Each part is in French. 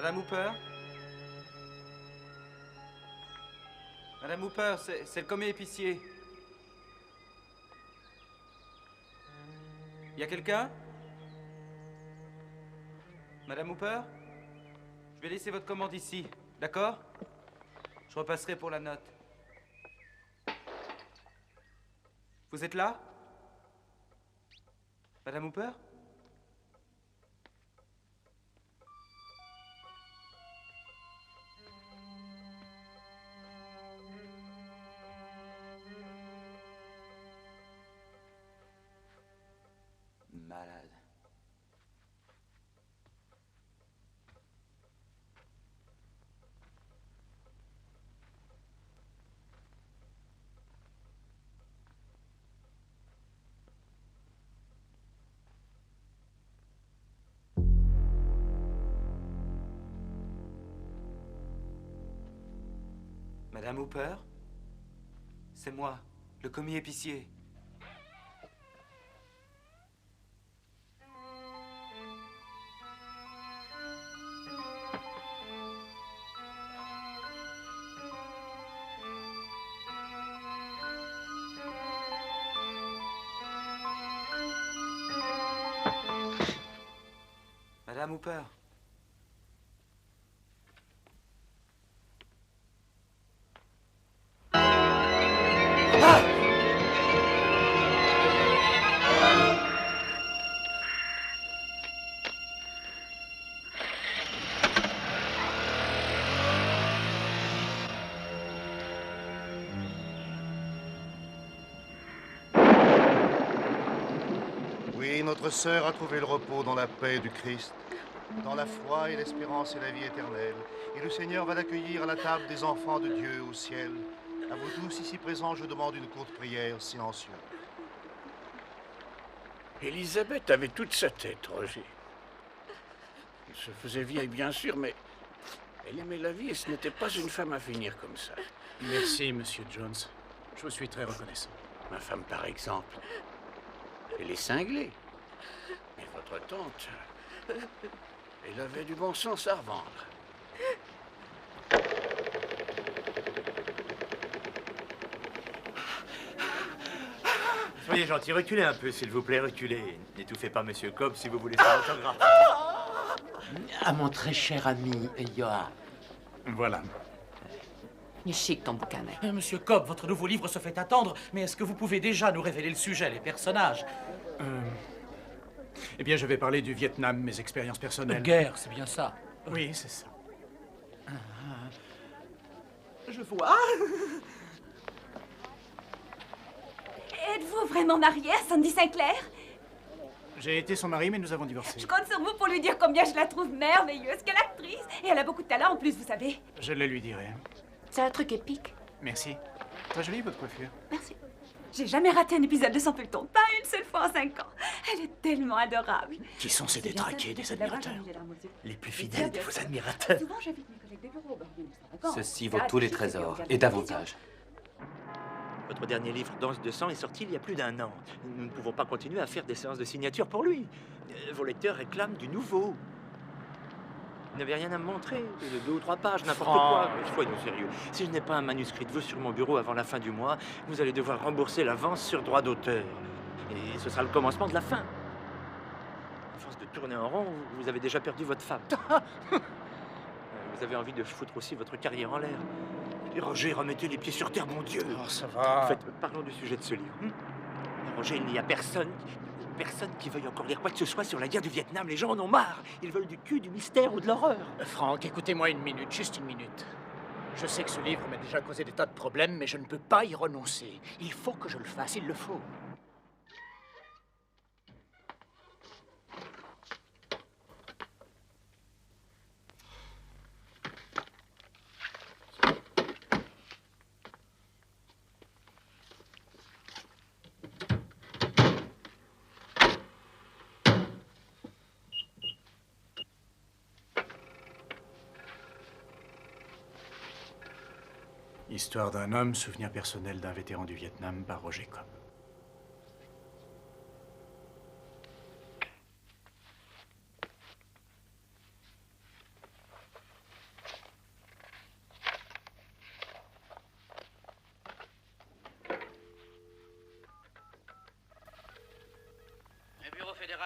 Madame Hooper? Madame Hooper, c'est le commis épicier. Y a quelqu'un? Madame Hooper? Je vais laisser votre commande ici, d'accord? Je repasserai pour la note. Vous êtes là? Madame Hooper? Malade. Madame Hooper? C'est moi, le commis épicier. Madame Hooper? Oui, notre sœur a trouvé le repos dans la paix du Christ, dans la foi et l'espérance et la vie éternelle. Et le Seigneur va l'accueillir à la table des enfants de Dieu au ciel. À vous tous ici présents, je demande une courte prière silencieuse. Élisabeth avait toute sa tête, Roger. Elle se faisait vieille, bien sûr, mais elle aimait la vie et ce n'était pas une femme à finir comme ça. Merci, Monsieur Jones. Je vous suis très reconnaissant. Ma femme, par exemple, elle est cinglée. Mais votre tante, elle avait du bon sens à revendre. Soyez gentil, reculez un peu, s'il vous plaît, reculez. N'étouffez pas Monsieur Cobb si vous voulez son autographe. À mon très cher ami, Johan. Voilà. Il est chic, ton bouquin, mec. Monsieur Cobb, votre nouveau livre se fait attendre, mais est-ce que vous pouvez déjà nous révéler le sujet, les personnages? Eh bien, je vais parler du Vietnam, mes expériences De personnelles. guerre, c'est bien ça. Oui, c'est ça. Je vois. Êtes-vous vraiment marié à Sandy Sinclair? J'ai été son mari, mais nous avons divorcé. Je compte sur vous pour lui dire combien je la trouve merveilleuse. Quelle actrice! Et elle a beaucoup de talent en plus, vous savez. Je le lui dirai. C'est un truc épique. Merci. Très jolie, votre coiffure. Merci. J'ai jamais raté un épisode de son feuilleton. Pas une seule fois en 5 ans. Elle est tellement adorable. Qui sont ces détraqués des admirateurs? Les plus fidèles de vos admirateurs. Souvent, j'invite mes collègues des bureaux au bord du Niagara. Ceci vaut tous les trésors, et davantage. Votre dernier livre, Danse de sang, est sorti il y a plus d'1 an. Nous ne pouvons pas continuer à faire des séances de signature pour lui. Vos lecteurs réclament du nouveau. Vous n'avez rien à me montrer, de 2 ou 3 pages, n'importe quoi. Soyons sérieux. Si je n'ai pas un manuscrit de vous sur mon bureau avant la fin du mois, vous allez devoir rembourser l'avance sur droit d'auteur. Et ce sera le commencement de la fin. À force de tourner en rond, vous avez déjà perdu votre femme. Vous avez envie de foutre aussi votre carrière en l'air. Et Roger, remettez les pieds sur terre, mon Dieu. Oh, ça va. En fait, parlons du sujet de ce livre. Roger, il n'y a personne qui veuille encore lire quoi que ce soit sur la guerre du Vietnam. Les gens en ont marre. Ils veulent du cul, du mystère ou de l'horreur. Franck, écoutez-moi une minute, juste une minute. Je sais que ce livre m'a déjà causé des tas de problèmes, mais je ne peux pas y renoncer. Il faut que je le fasse, il le faut. Histoire d'un homme, souvenir personnel d'un vétéran du Vietnam par Roger Cobb.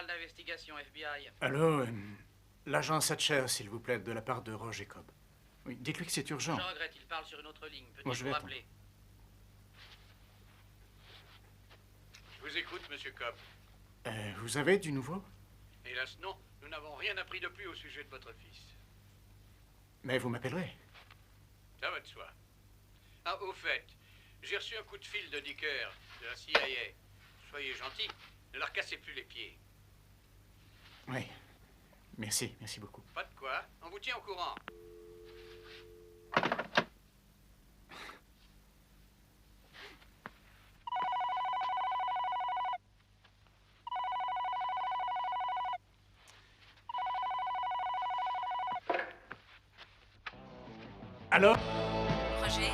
centrale d'investigation FBI. Allô, l'agent Satcher, s'il vous plaît, de la part de Roger Cobb. Oui, dites-lui que c'est urgent. Je regrette, il parle sur une autre ligne. Moi, Peut-il je vous vais rappeler? Je vous écoute, monsieur Cobb. Vous avez du nouveau? Hélas, non. Nous n'avons rien appris de plus au sujet de votre fils. Mais vous m'appellerez. Ça va de soi. Ah, au fait, j'ai reçu un coup de fil de Dicker, de la CIA. Soyez gentil, ne leur cassez plus les pieds. Oui. Merci beaucoup. Pas de quoi, on vous tient au courant. Allô? Roger,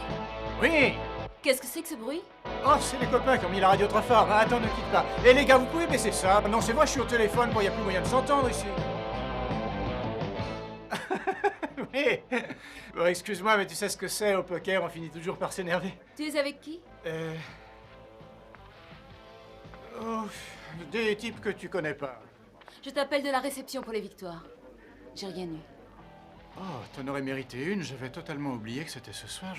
Oui! qu'est-ce que c'est que ce bruit? Oh, c'est les copains qui ont mis la radio trop fort. Attends, ne quitte pas. Et les gars, vous pouvez baisser ça? Non, c'est moi, je suis au téléphone, il n'y a plus moyen de s'entendre ici. Oui. Bon, excuse-moi, mais tu sais ce que c'est au poker, on finit toujours par s'énerver. Tu es avec qui? Oh, des types que tu connais pas. Je t'appelle de la réception pour les victoires. J'ai rien eu. Oh, t'en aurais mérité une, j'avais totalement oublié que c'était ce soir.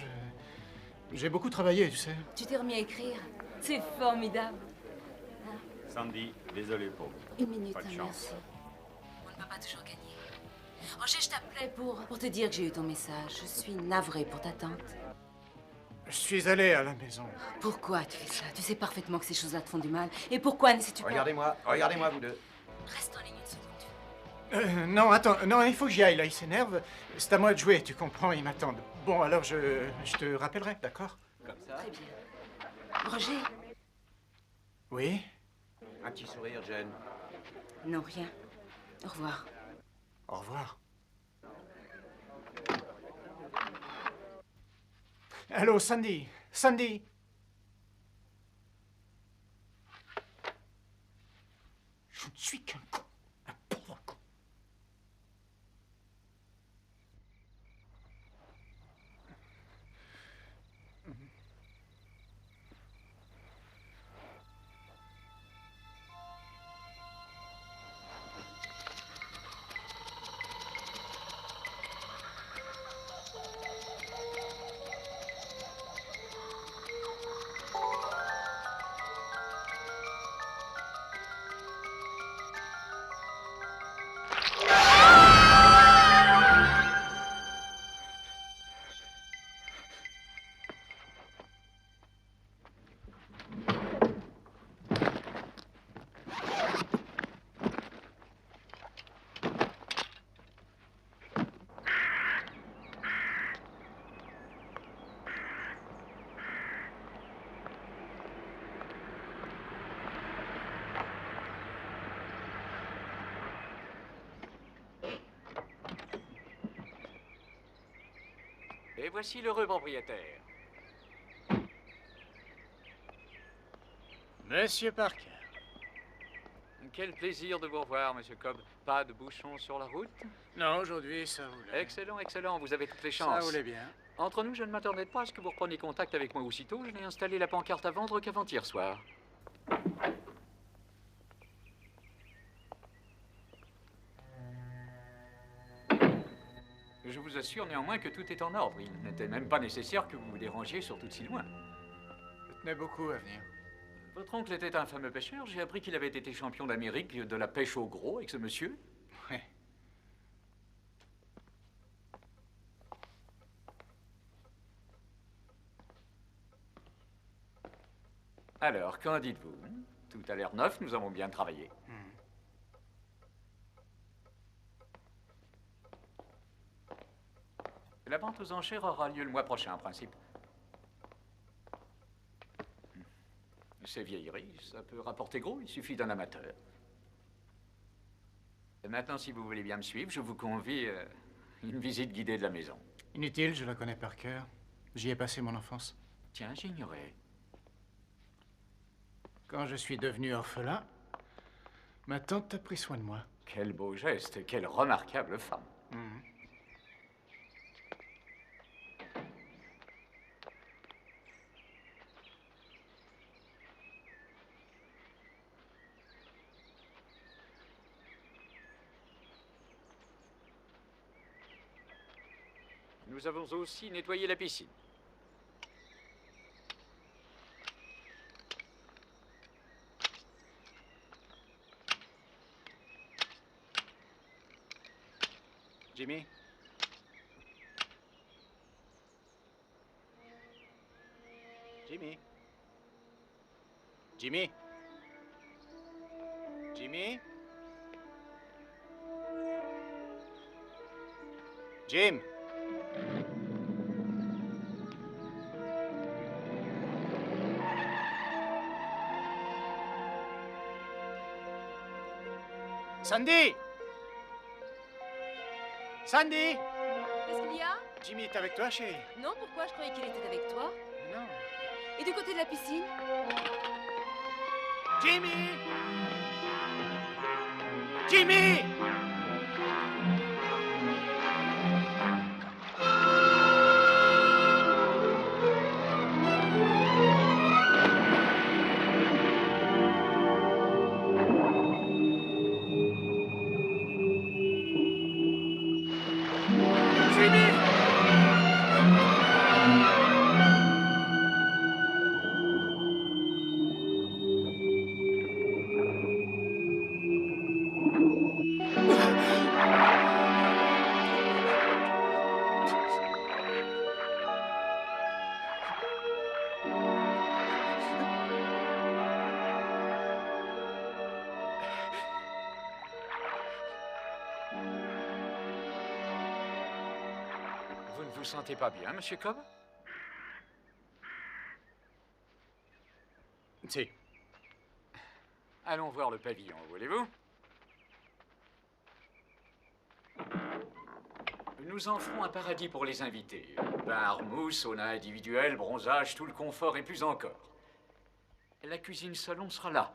J'ai beaucoup travaillé, tu sais. Tu t'es remis à écrire. C'est formidable. Sandy, désolé pour vous. Une minute, Pas de hein, chance. merci. On ne peut pas toujours gagner. Roger, je t'appelais pour te dire que j'ai eu ton message. Je suis navrée pour ta tante. Je suis allé à la maison. Pourquoi tu fais ça? Tu sais parfaitement que ces choses-là te font du mal. Et pourquoi ne sais-tu pas? Regardez-moi vous deux. Reste en ligne une seconde. Non, attends, non, il faut que j'y aille, là, il s'énerve. C'est à moi de jouer, tu comprends, ils m'attendent. Bon, alors je te rappellerai, d'accord? Comme ça. Très bien. Roger? Oui? Un petit sourire, Jen. Non, rien. Au revoir. Au revoir. Allô, Sandy? Sandy? Je ne suis qu'un con. Un pauvre con. Et voici l'heureux propriétaire. Monsieur Parker. Quel plaisir de vous revoir, monsieur Cobb. Pas de bouchons sur la route? Non, aujourd'hui, ça roulait. Excellent, excellent, vous avez toutes les chances. Ça roulait bien. Entre nous, je ne m'attendais pas à ce que vous repreniez contact avec moi aussitôt. Je n'ai installé la pancarte à vendre qu'avant-hier soir. Je vous assure néanmoins que tout est en ordre. Il n'était même pas nécessaire que vous vous dérangiez, surtout de si loin. Je tenais beaucoup à venir. Votre oncle était un fameux pêcheur. J'ai appris qu'il avait été champion d'Amérique de la pêche au gros avec ce monsieur. Ouais. Alors, qu'en dites-vous? Tout a l'air neuf, nous avons bien travaillé. La vente aux enchères aura lieu le mois prochain, en principe. Ces vieilleries, ça peut rapporter gros, il suffit d'un amateur. Et maintenant, si vous voulez bien me suivre, je vous convie à une visite guidée de la maison. Inutile, je la connais par cœur. J'y ai passé mon enfance. Tiens, j'ignorais. Quand je suis devenu orphelin, ma tante a pris soin de moi. Quel beau geste, et quelle remarquable femme. Nous avons aussi nettoyé la piscine. Jimmy? Jimmy? Jimmy? Jimmy? Jim? Sandy? Sandy? Qu'est-ce qu'il y a? Jimmy est avec toi, chérie? Non, pourquoi? Je croyais qu'il était avec toi. Non. Et du côté de la piscine? Jimmy! Jimmy! Vous ne vous sentez pas bien, Monsieur Cobb? Si. Allons voir le pavillon, voulez-vous? Nous en ferons un paradis pour les invités. Bar, mousse, sauna individuel, bronzage, tout le confort et plus encore. La cuisine-salon sera là.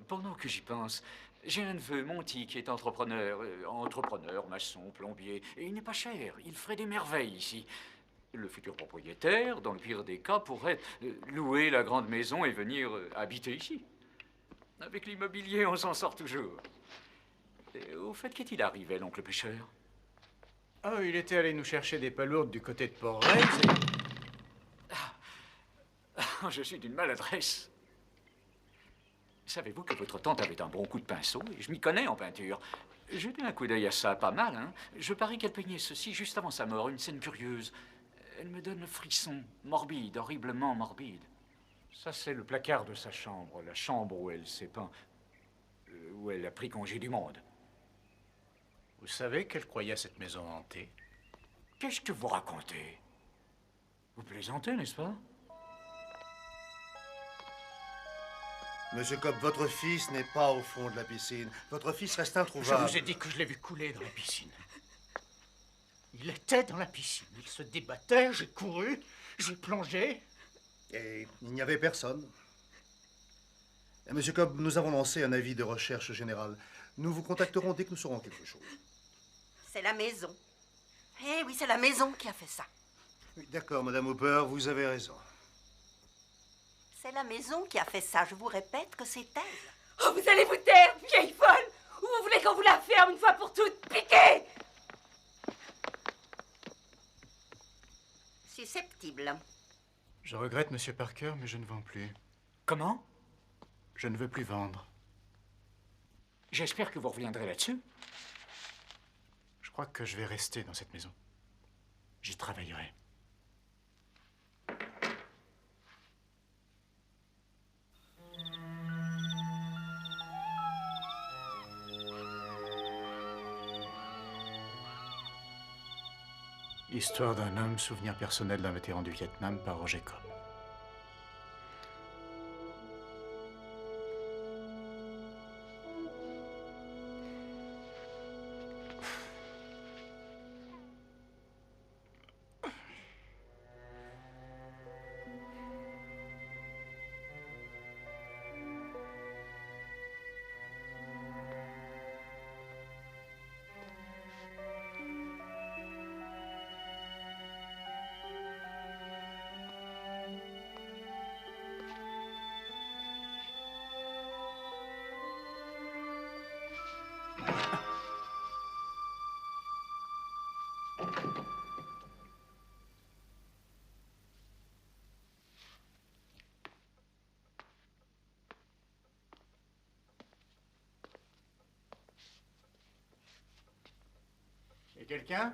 Pendant que j'y pense, j'ai un neveu, Monty, qui est entrepreneur, maçon, plombier, et il n'est pas cher. Il ferait des merveilles ici. Le futur propriétaire, dans le pire des cas, pourrait louer la grande maison et venir habiter ici. Avec l'immobilier, on s'en sort toujours. Et au fait, qu'est-il arrivé, l'oncle pêcheur? Oh, il était allé nous chercher des palourdes du côté de Port-Rex et... Je suis d'une maladresse. Savez-vous que votre tante avait un bon coup de pinceau? Et je m'y connais en peinture. Jetez un coup d'œil à ça, pas mal, hein? Je parie qu'elle peignait ceci juste avant sa mort, une scène curieuse. Elle me donne le frisson, morbide, horriblement morbide. Ça, c'est le placard de sa chambre, la chambre où elle s'est peint, où elle a pris congé du monde. Vous savez qu'elle croyait à cette maison hantée? Qu'est-ce que vous racontez? Vous plaisantez, n'est-ce pas? Monsieur Cobb, votre fils n'est pas au fond de la piscine. Votre fils reste introuvable. Je vous ai dit que je l'ai vu couler dans la piscine. Il était dans la piscine. Il se débattait, j'ai couru, j'ai plongé. Et il n'y avait personne. Et Monsieur Cobb, nous avons lancé un avis de recherche générale. Nous vous contacterons dès que nous saurons quelque chose. C'est la maison. Eh oui, c'est la maison qui a fait ça. Oui, d'accord, Madame Hooper, vous avez raison. C'est la maison qui a fait ça. Je vous répète que c'est elle. Oh, vous allez vous taire, vieille folle! Ou vous voulez qu'on vous la ferme une fois pour toutes? Piquez! Susceptible. Je regrette, Monsieur Parker, mais je ne vends plus. Comment? Je ne veux plus vendre. J'espère que vous reviendrez là-dessus. Je crois que je vais rester dans cette maison. J'y travaillerai. Histoire d'un homme, souvenir personnel d'un vétéran du Vietnam par Roger Cobb. quelqu'un?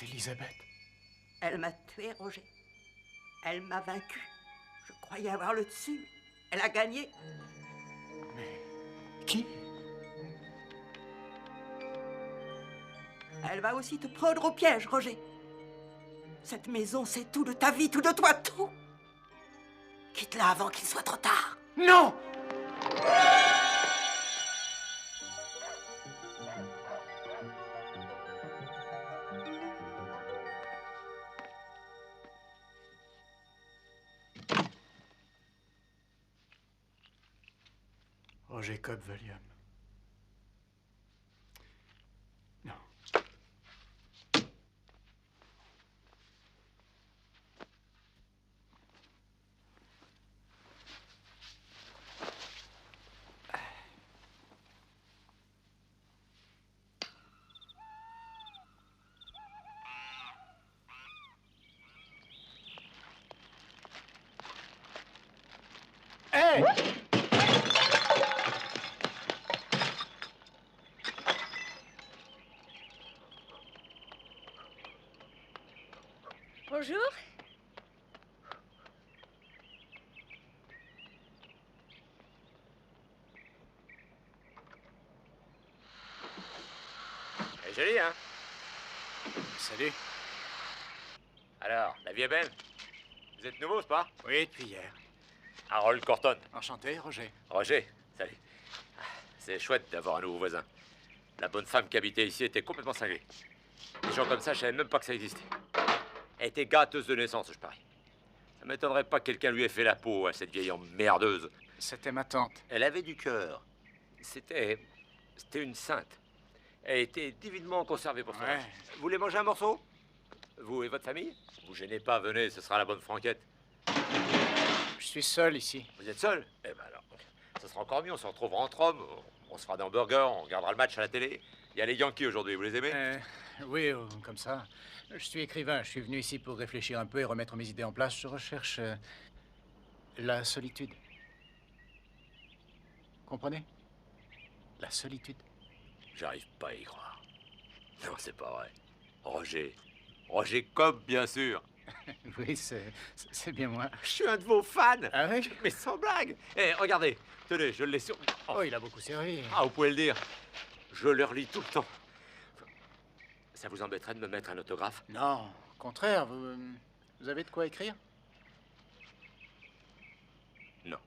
Elisabeth. Elle m'a tué, Roger. Elle m'a vaincu. Je croyais avoir le dessus. Elle a gagné. Mais qui? Elle va aussi te prendre au piège, Roger. Cette maison, c'est tout de ta vie, tout de toi, tout. Quitte-la avant qu'il soit trop tard. Non! Roger Cobb Valium. Non. Hey! Bonjour. Elle est jolie, hein? Salut. Alors, la vie est belle? Vous êtes nouveau, c'est pas? Oui, depuis hier. Harold Corton. Enchanté, Roger. Roger, salut. C'est chouette d'avoir un nouveau voisin. La bonne femme qui habitait ici était complètement cinglée. Des gens comme ça, je savais même pas que ça existait. Elle était gâteuse de naissance, je parie. Ça m'étonnerait pas que quelqu'un lui ait fait la peau à cette vieille emmerdeuse. C'était ma tante. Elle avait du cœur. C'était une sainte. Elle était divinement conservée pour ça. Ouais. Vous voulez manger un morceau? Vous et votre famille? Vous gênez pas, venez, ce sera la bonne franquette. Je suis seul ici. Vous êtes seul? Eh ben alors, ça sera encore mieux, on se retrouvera entre hommes, on se fera des hamburgers, on regardera le match à la télé. Il y a les Yankees aujourd'hui, vous les aimez? Oui, comme ça. Je suis écrivain, je suis venu ici pour réfléchir un peu et remettre mes idées en place. Je recherche la solitude. Comprenez? La solitude. J'arrive pas à y croire. Non, c'est pas vrai. Roger Cobb, bien sûr. Oui, c'est bien moi. Je suis un de vos fans. Ah oui? Mais sans blague. Eh, regardez, tenez, je l'ai sur... Oh, il a beaucoup servi. Ah, vous pouvez le dire. Je le relis tout le temps. Ça vous embêterait de me mettre un autographe? Non, au contraire, vous avez de quoi écrire? Non.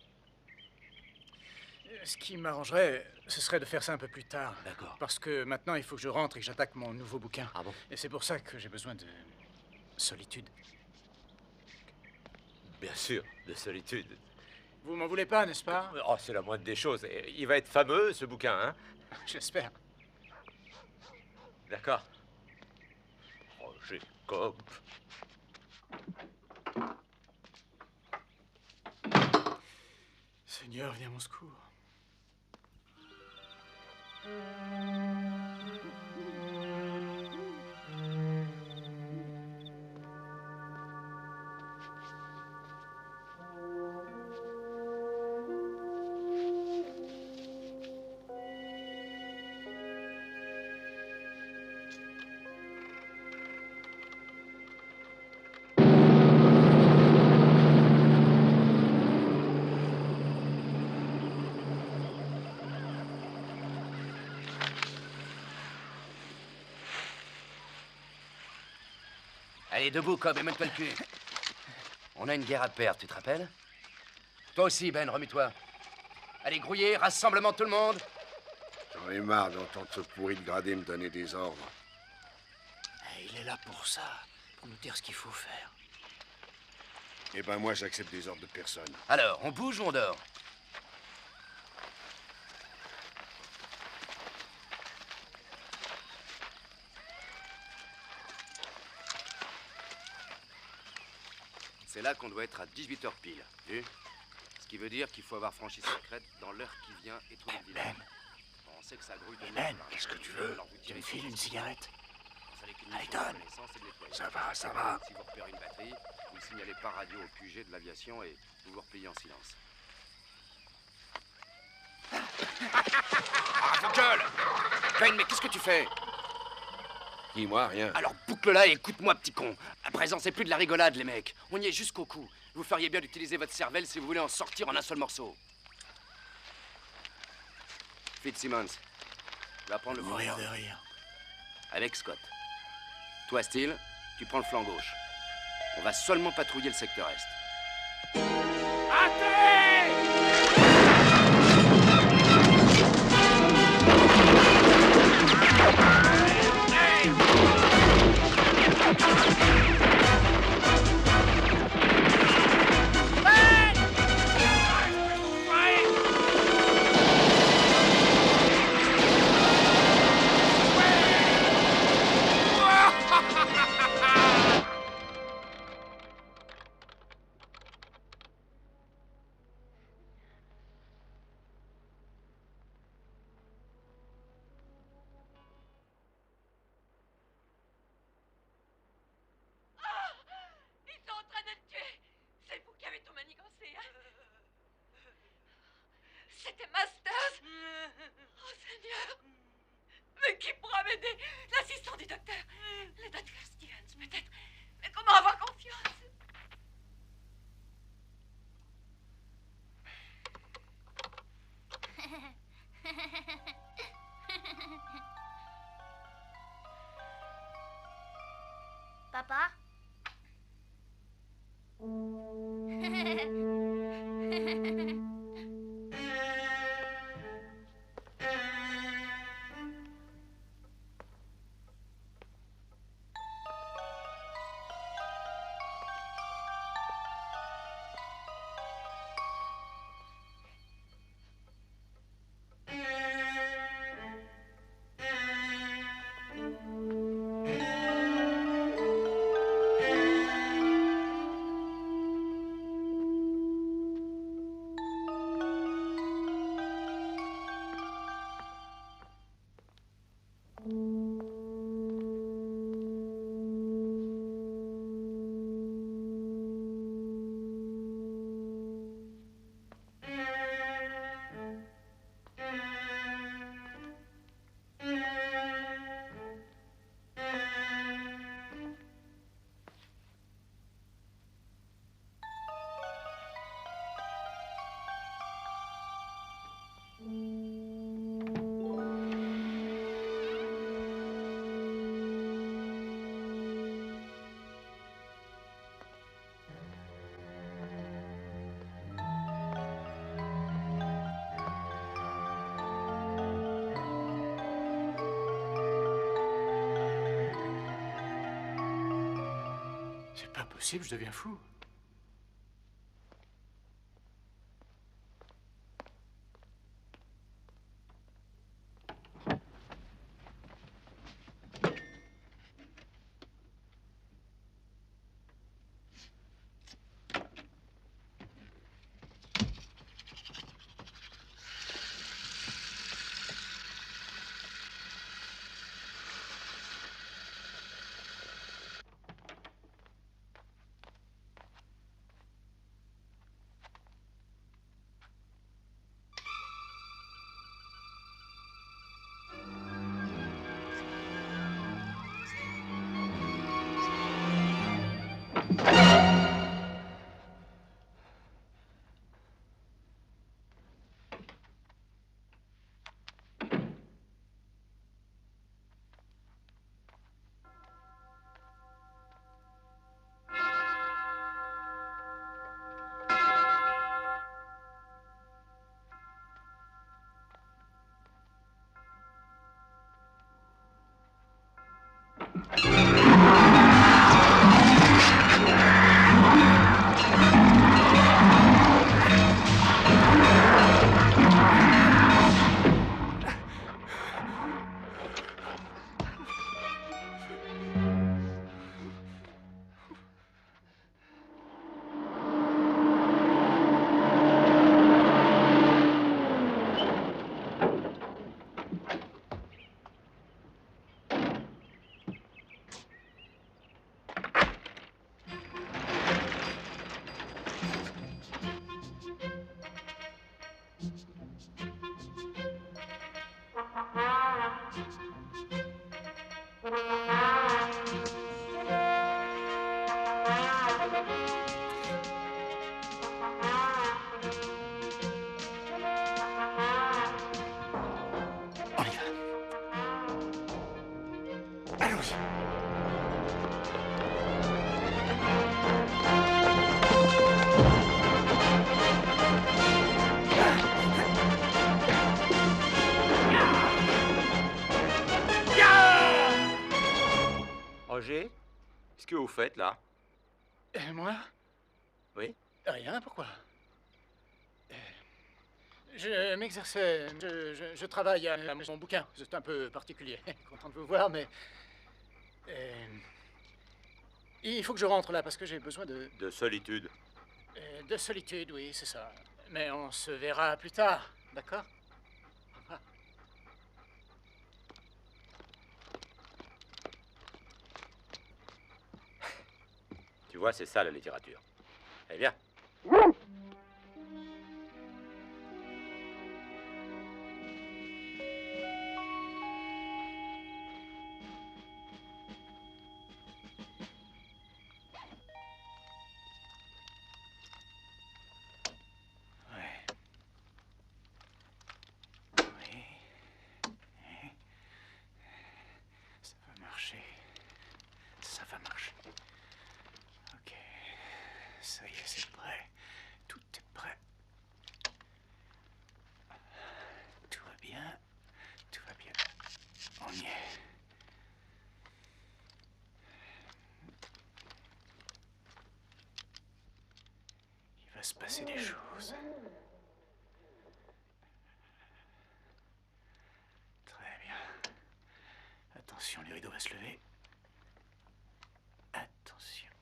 Ce qui m'arrangerait, ce serait de faire ça un peu plus tard. D'accord. Parce que maintenant, il faut que je rentre et que j'attaque mon nouveau bouquin. Ah bon? Et c'est pour ça que j'ai besoin de solitude. Bien sûr, de solitude. Vous m'en voulez pas, n'est-ce pas? Oh, c'est la moindre des choses. Et il va être fameux, ce bouquin, hein? J'espère. D'accord. Roger Cobb. Seigneur, viens à mon secours. Allez, debout, Cobb, et mène-toi le cul. On a une guerre à perdre, tu te rappelles? Toi aussi, Ben, remue-toi. Allez, grouillez, rassemblement tout le monde. J'en ai marre d'entendre ce pourri de gradé me donner des ordres. Il est là pour ça, pour nous dire ce qu'il faut faire. Eh ben moi, j'accepte des ordres de personne. Alors, on bouge ou on dort? C'est là qu'on doit être à 18h pile, vu? Ce qui veut dire qu'il faut avoir franchi cette crête dans l'heure qui vient et trouver le village. Bon, on sait que ça grouille de Ben, qu'est-ce que tu veux? Tu me files une cigarette? Allez, donne. Ça va, ça va. Si vous repérez une batterie, vous le signalez par radio au QG de l'aviation et vous vous repliez en silence. Ah, vos gueules! Ben, mais qu'est-ce que tu fais? Dis-moi, rien. Alors boucle-la et écoute-moi, petit con. À présent, c'est plus de la rigolade, les mecs. On y est jusqu'au cou. Vous feriez bien d'utiliser votre cervelle si vous voulez en sortir en un seul morceau. Fitzsimmons, tu vas prendre le flanc Mourir droit. de rire. Avec Scott. Toi, Steele, tu prends le flanc gauche. On va seulement patrouiller le secteur est. C'était Masters. Oh Seigneur. Mais qui pourra m'aider? L'assistant du docteur. Le docteur Stevens, peut-être. Mais comment avoir confiance? Papa? C'est pas possible, je deviens fou. Roger, qu'est-ce que vous faites là? Moi? Oui? Rien, pourquoi? Je m'exerçais, je travaille à mon bouquin. C'est un peu particulier. Content de vous voir, mais... il faut que je rentre là, parce que j'ai besoin de... De solitude. De solitude, oui, c'est ça. Mais on se verra plus tard, d'accord? Au revoir. Tu vois, c'est ça la littérature. Eh bien. Ça va marcher. Ça va marcher. Ok. Ça y est, c'est prêt. Tout est prêt. Tout va bien. Tout va bien. On y est. Il va se passer des choses. Très bien. Attention, le rideau va se lever. Attention.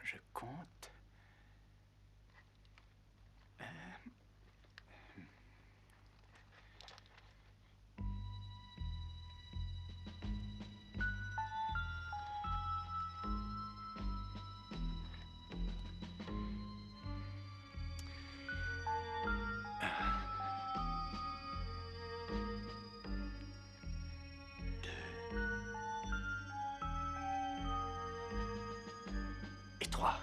Je compte. Et 3.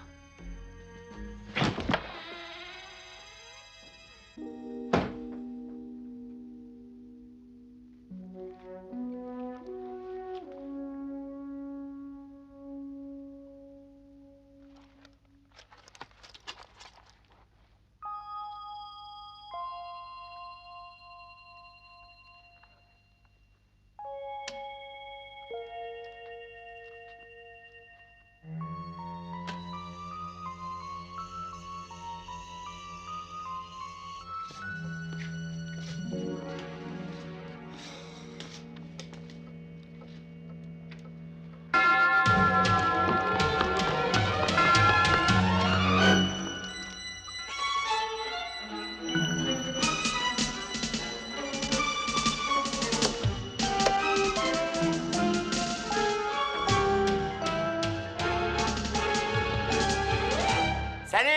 Salut!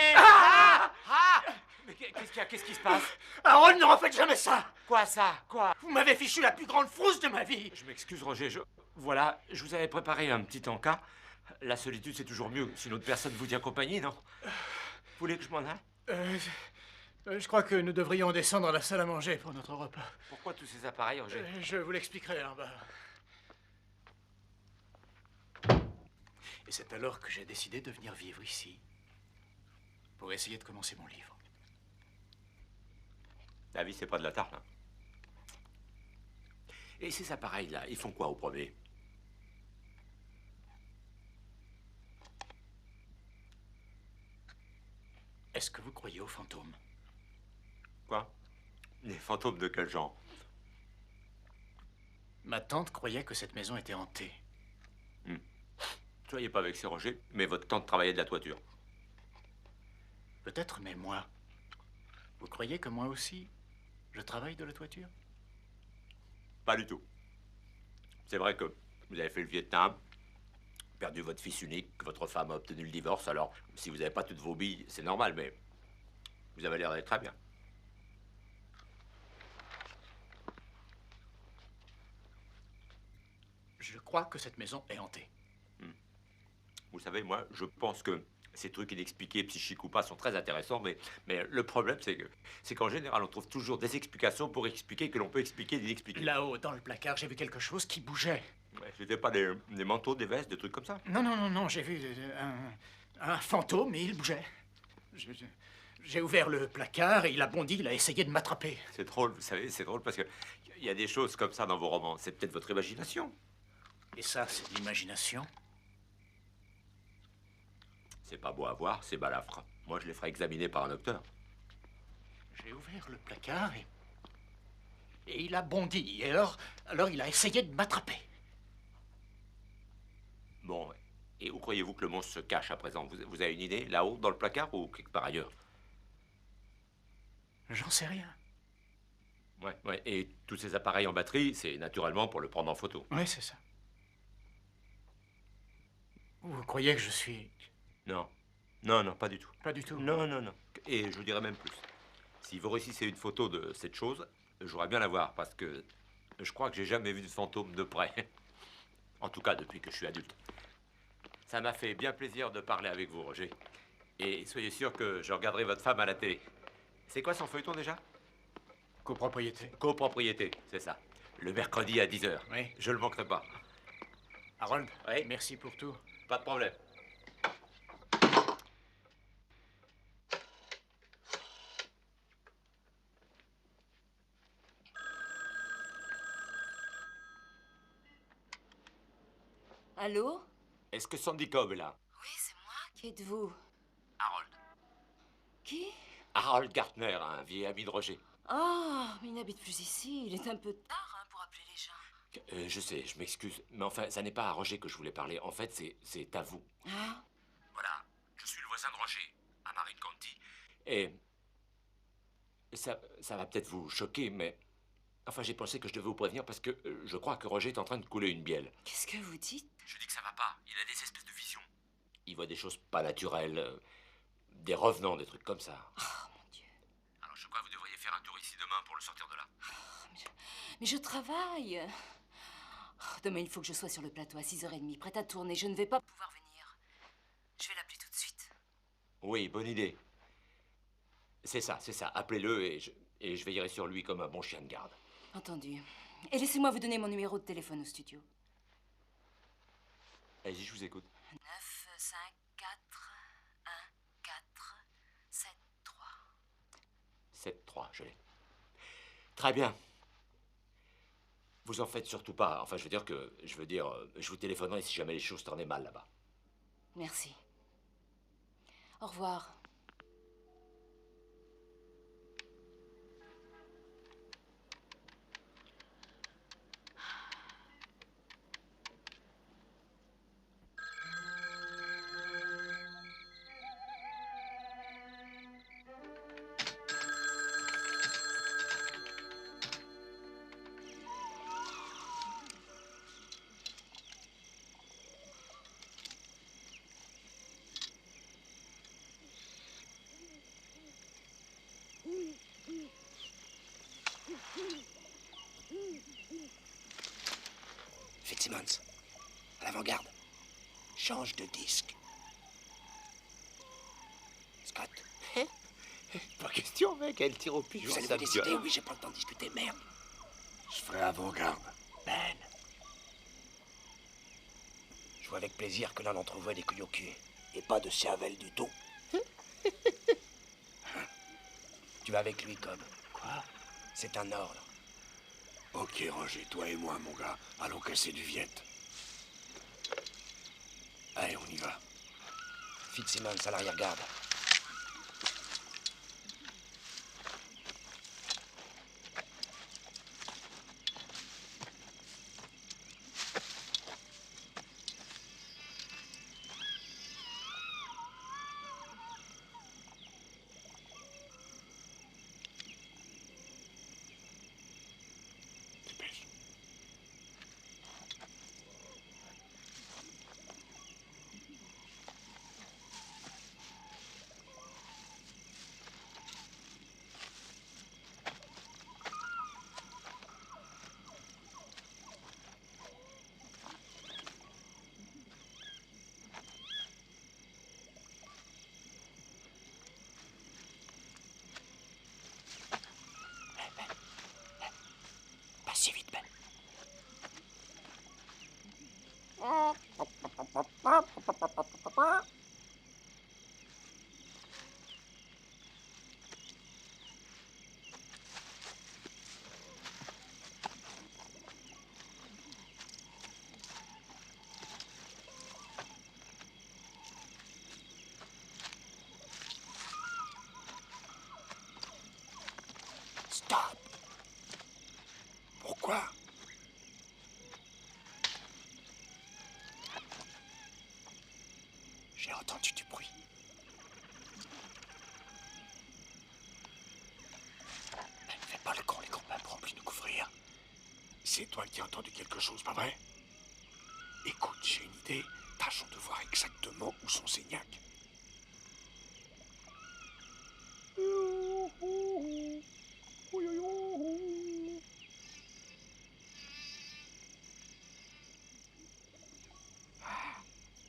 Mais qu'est-ce qu'il y a? Qu'est-ce qui se passe? Harold, ne refaites jamais ça! Quoi ça? Quoi? Vous m'avez fichu la plus grande frousse de ma vie! Je m'excuse, Roger, Voilà, je vous avais préparé un petit encas. La solitude, c'est toujours mieux si une autre personne vous tient compagnie, non? Vous voulez que je m'en aille? Je crois que nous devrions descendre à la salle à manger pour notre repas. Pourquoi tous ces appareils, Roger? Je vous l'expliquerai en bas. Et c'est alors que j'ai décidé de venir vivre ici. Pour essayer de commencer mon livre. La vie, c'est pas de la tarte, hein. Et ces appareils-là, ils font quoi au premier? Est-ce que vous croyez aux fantômes? Quoi? Les fantômes de quel genre? Ma tante croyait que cette maison était hantée. Soyez pas vexé, Roger, mais votre tante travaillait de la toiture. Peut-être, mais moi. Vous croyez que moi aussi, je travaille de la toiture? Pas du tout. C'est vrai que vous avez fait le Vietnam, perdu votre fils unique, que votre femme a obtenu le divorce, alors si vous n'avez pas toutes vos billes, c'est normal, mais vous avez l'air d'aller très bien. Je crois que cette maison est hantée. Vous savez, moi, je pense que ces trucs inexpliqués, psychiques ou pas, sont très intéressants, mais le problème, c'est qu'en général, on trouve toujours des explications pour expliquer que l'on peut expliquer l'inexpliqué. Là-haut, dans le placard, j'ai vu quelque chose qui bougeait. Ouais, c'était pas des manteaux, des vestes, des trucs comme ça? Non, non, non, non, j'ai vu un fantôme et il bougeait. J'ai ouvert le placard et il a bondi, il a essayé de m'attraper. C'est drôle, vous savez, c'est drôle parce que il y a des choses comme ça dans vos romans. C'est peut-être votre imagination. Et ça, c'est de l'imagination? C'est pas beau à voir, c'est balafre. Moi, je les ferai examiner par un docteur. J'ai ouvert le placard et il a bondi. Et alors il a essayé de m'attraper. Bon, et où croyez-vous que le monstre se cache à présent? Vous avez une idée? Là-haut, dans le placard ou quelque part ailleurs? J'en sais rien. Ouais, et tous ces appareils en batterie, c'est naturellement pour le prendre en photo. Oui, c'est ça. Vous croyez que je suis... Non. Non, non, pas du tout. Pas du tout? Non, non, non. Et je vous dirais même plus. Si vous réussissez une photo de cette chose, j'aurais bien la voir, parce que je crois que j'ai jamais vu de fantôme de près. En tout cas, depuis que je suis adulte. Ça m'a fait bien plaisir de parler avec vous, Roger. Et soyez sûr que je regarderai votre femme à la télé. C'est quoi son feuilleton déjà? Copropriété. Copropriété, c'est ça. Le mercredi à 10h. Oui. Je le manquerai pas. Harold, oui. Merci pour tout. Pas de problème. Allô? Est-ce que Sandy Cobb est là? Oui, c'est moi. Qui êtes-vous? Harold. Qui? Harold Gartner, un vieil ami de Roger. Ah, mais il n'habite plus ici. Il est un peu tard pour appeler les gens. Je sais, je m'excuse. Mais enfin, ça n'est pas à Roger que je voulais parler. En fait, c'est à vous. Ah? Voilà, je suis le voisin de Roger, à Marine County. Et ça va peut-être vous choquer, mais... Enfin, j'ai pensé que je devais vous prévenir parce que je crois que Roger est en train de couler une bielle. Qu'est-ce que vous dites? Je dis que ça va pas. Il a des espèces de visions. Il voit des choses pas naturelles, des revenants, des trucs comme ça. Oh, mon Dieu. Alors, je crois que vous devriez faire un tour ici demain pour le sortir de là. Mais je travaille. Oh, demain, il faut que je sois sur le plateau à 6h30, prête à tourner. Je ne vais pas pouvoir venir. Je vais l'appeler tout de suite. Oui, bonne idée. C'est ça. Appelez-le et je veillerai sur lui comme un bon chien de garde. Entendu. Et laissez-moi vous donner mon numéro de téléphone au studio. Allez-y, je vous écoute. 9 5 4 1 4 7 3. 7-3, je l'ai. Très bien. Vous en faites surtout pas. Enfin, je vous téléphonerai si jamais les choses tournaient mal là-bas. Merci. Au revoir. Fitzsimmons, à l'avant-garde. Change de disque. Scott. Pas question, mec, elle tire au pigeon. Vous allez vous décider? Oui, j'ai pas le temps de discuter, merde. Je ferai avant-garde. Ben. Je vois avec plaisir que l'un d'entre vous a des couilles au cul. Et pas de cervelle du tout. Tu vas avec lui, Cobb. Quoi? C'est un ordre. Ok, Roger, toi et moi, mon gars. Allons casser du Viet. Allez, on y va. Fitzsimmons à l'arrière-garde. Stop. Pourquoi? J'ai entendu du bruit. Ne fais pas le con, les copains pourront plus nous couvrir. C'est toi qui as entendu quelque chose, pas vrai? Écoute, j'ai une idée. Tâchons de voir exactement où sont ces gnacs.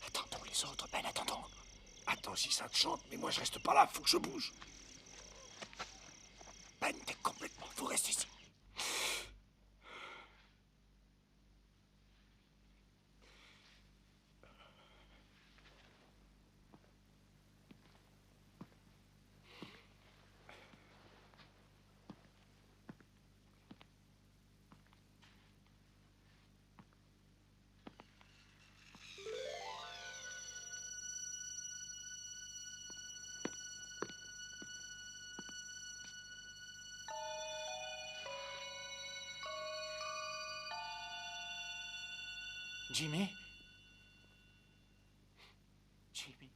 Attendons les autres, Ben, attendons. Attends si ça te chante, mais moi je reste pas là, faut que je bouge. Ben, t'es complètement, faut rester ici. Jimmy? Jimmy?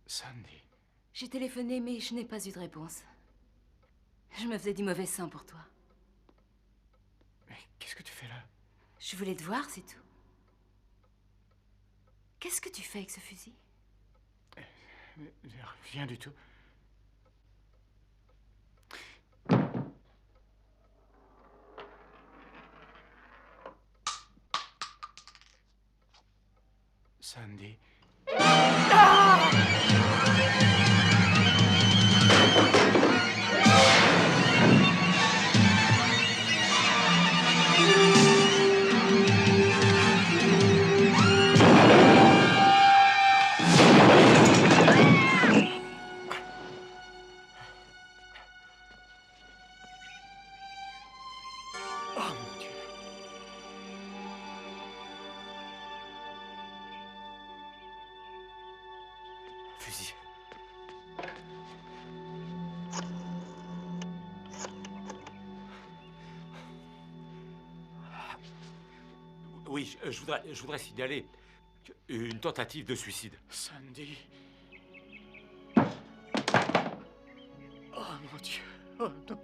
Sandy. J'ai téléphoné, mais je n'ai pas eu de réponse. Je me faisais du mauvais sang pour toi. Mais qu'est-ce que tu fais là? Je voulais te voir, c'est tout. Qu'est-ce que tu fais avec ce fusil? Rien du tout. Sandy. Fusil. Oui, je voudrais signaler une tentative de suicide. Sandy. Oh mon Dieu. Oh non.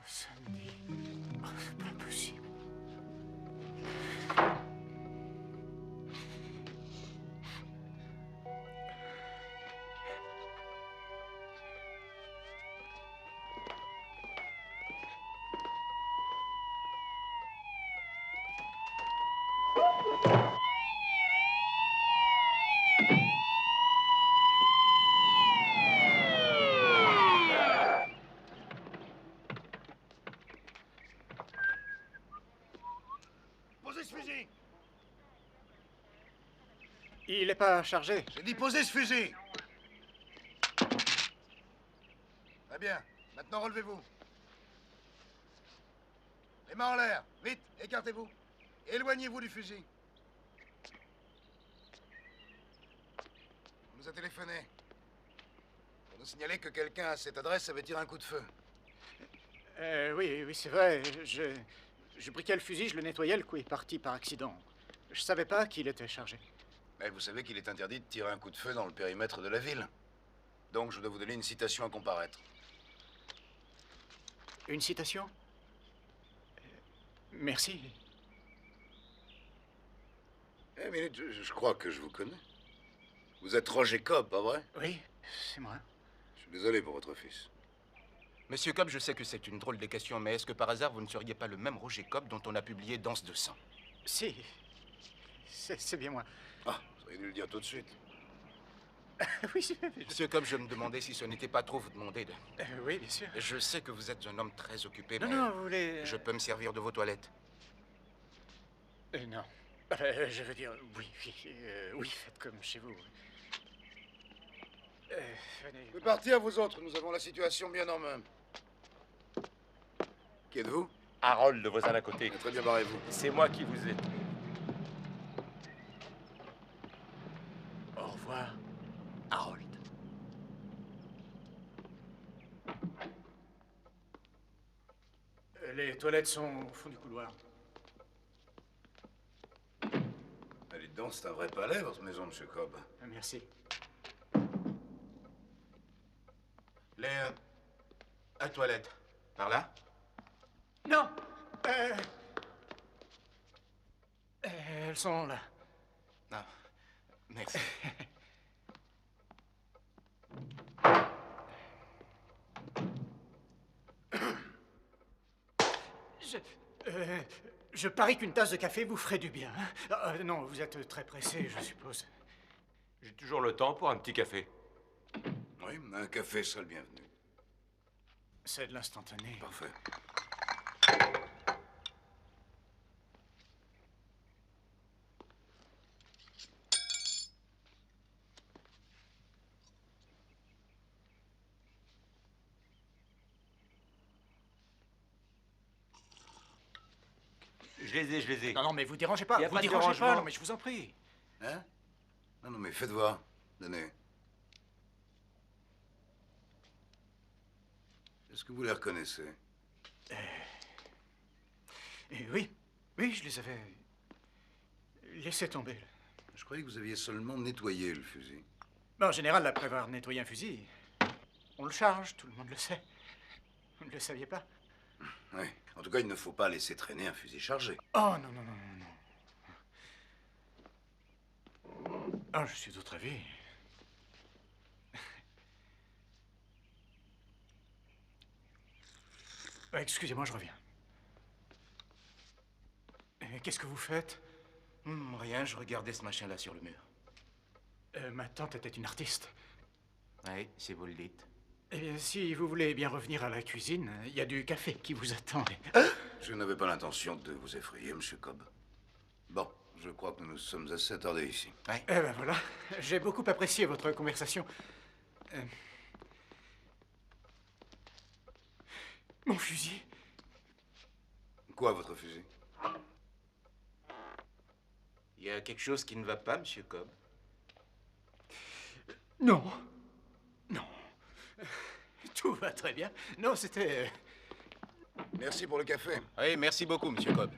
Sandy. Oh, c'est pas possible. Posez ce fusil! Il n'est pas chargé. J'ai dit posez ce fusil! Très bien. Maintenant, relevez-vous. Les mains en l'air. Vite, écartez-vous. Éloignez-vous du fusil. On nous a téléphoné. Pour nous signaler que quelqu'un à cette adresse avait tiré un coup de feu. Oui, c'est vrai. Je briquais le fusil, je le nettoyais, le coup est parti par accident. Je savais pas qu'il était chargé. Mais vous savez qu'il est interdit de tirer un coup de feu dans le périmètre de la ville. Donc je dois vous donner une citation à comparaître. Une citation? Merci. Eh, minute, je crois que je vous connais. Vous êtes Roger Cobb, pas vrai? Oui, c'est moi. Je suis désolé pour votre fils. Monsieur Cobb, je sais que c'est une drôle de question, mais est-ce que par hasard vous ne seriez pas le même Roger Cobb dont on a publié Danse de sang? Si. C'est bien moi. Ah, vous auriez dû le dire tout de suite. Oui, Monsieur Cobb, je me demandais si ce n'était pas trop vous demander de... oui, bien sûr. Je sais que vous êtes un homme très occupé, Non, mais... non, vous voulez... Je peux me servir de vos toilettes? Non. Je veux dire, oui, oui, faites comme chez vous. Venez. Vous partir, vous autres. Nous avons la situation bien en main. Qui êtes-vous? Harold, le voisin d'à côté. Très bien, barrez-vous. C'est moi qui vous ai... Au revoir, Harold. Les toilettes sont au fond du couloir. Mais dites donc, c'est un vrai palais, votre maison, monsieur Cobb. Merci. À toilette. Par là? Non. Elles sont là. Non. Merci. Je parie qu'une tasse de café vous ferait du bien. Non, vous êtes très pressé, je suppose. J'ai toujours le temps pour un petit café. Oui, mais un café serait le bienvenu. C'est de l'instantané. Parfait. Je les ai. Non, mais vous dérangez pas, Y a vous pas de dérangez pas, dérangement. non, mais je vous en prie. Hein? Non, mais faites voir. Donnez. Est-ce que vous les reconnaissez? Oui, je les avais laissés tomber. Je croyais que vous aviez seulement nettoyé le fusil. En général, après avoir nettoyé un fusil, on le charge, tout le monde le sait. Vous ne le saviez pas? Oui. En tout cas, il ne faut pas laisser traîner un fusil chargé. Oh, non. Ah, je suis d'autre avis. Excusez-moi, je reviens. Qu'est-ce que vous faites? Rien, je regardais ce machin-là sur le mur. Ma tante était une artiste. Oui, si vous le dites. Eh bien, si vous voulez bien revenir à la cuisine, il y a du café qui vous attend. Je n'avais pas l'intention de vous effrayer, Monsieur Cobb. Bon, je crois que nous nous sommes assez attardés ici. Eh ben voilà, j'ai beaucoup apprécié votre conversation. Mon fusil. Quoi, votre fusil? Il y a quelque chose qui ne va pas, Monsieur Cobb? Non. Tout va très bien. Non, c'était... Merci pour le café. Oui, merci beaucoup, Monsieur Cobb.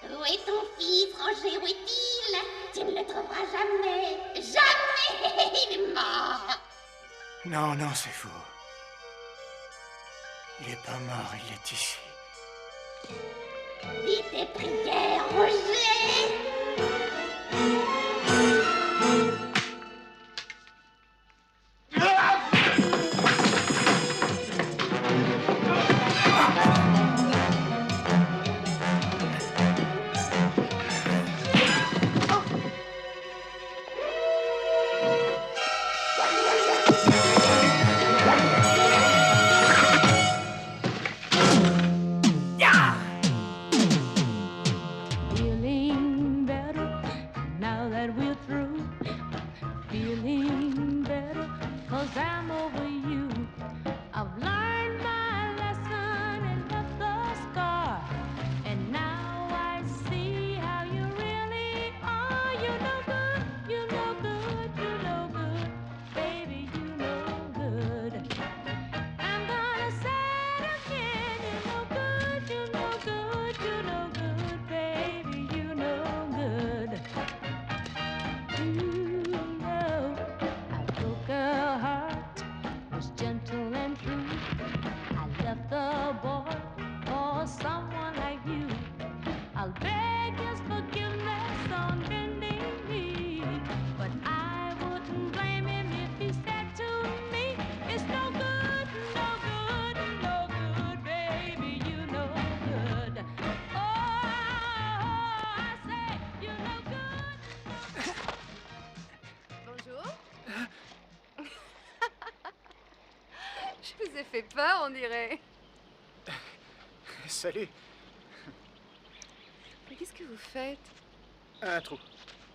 Où est ton fils, Roger? Où est-il? Tu ne le trouveras jamais. Jamais. Il est mort. Non, c'est faux. Il est pas mort, il est ici. Dis tes prières, Roger. Feeling avez fait peur, on dirait. Salut. Mais qu'est-ce que vous faites? Un trou.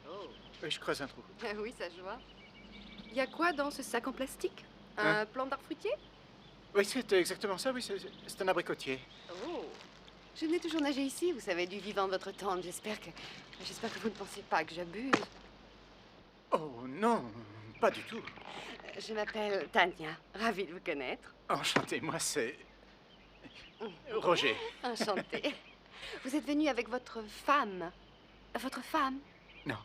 Oh. Oui, je creuse un trou. Ah oui, ça je vois. Il y a quoi dans ce sac en plastique? Hein? Un plant d'arbre fruitier? Oui, c'est exactement ça, oui, c'est un abricotier. Oh. Je venais toujours nager ici, vous savez, du vivant de votre tante. J'espère que vous ne pensez pas que j'abuse. Oh non, pas du tout. Je m'appelle Tania, ravie de vous connaître. Enchanté, moi c'est... Roger. Enchanté. Vous êtes venu avec votre femme. Votre femme? Non,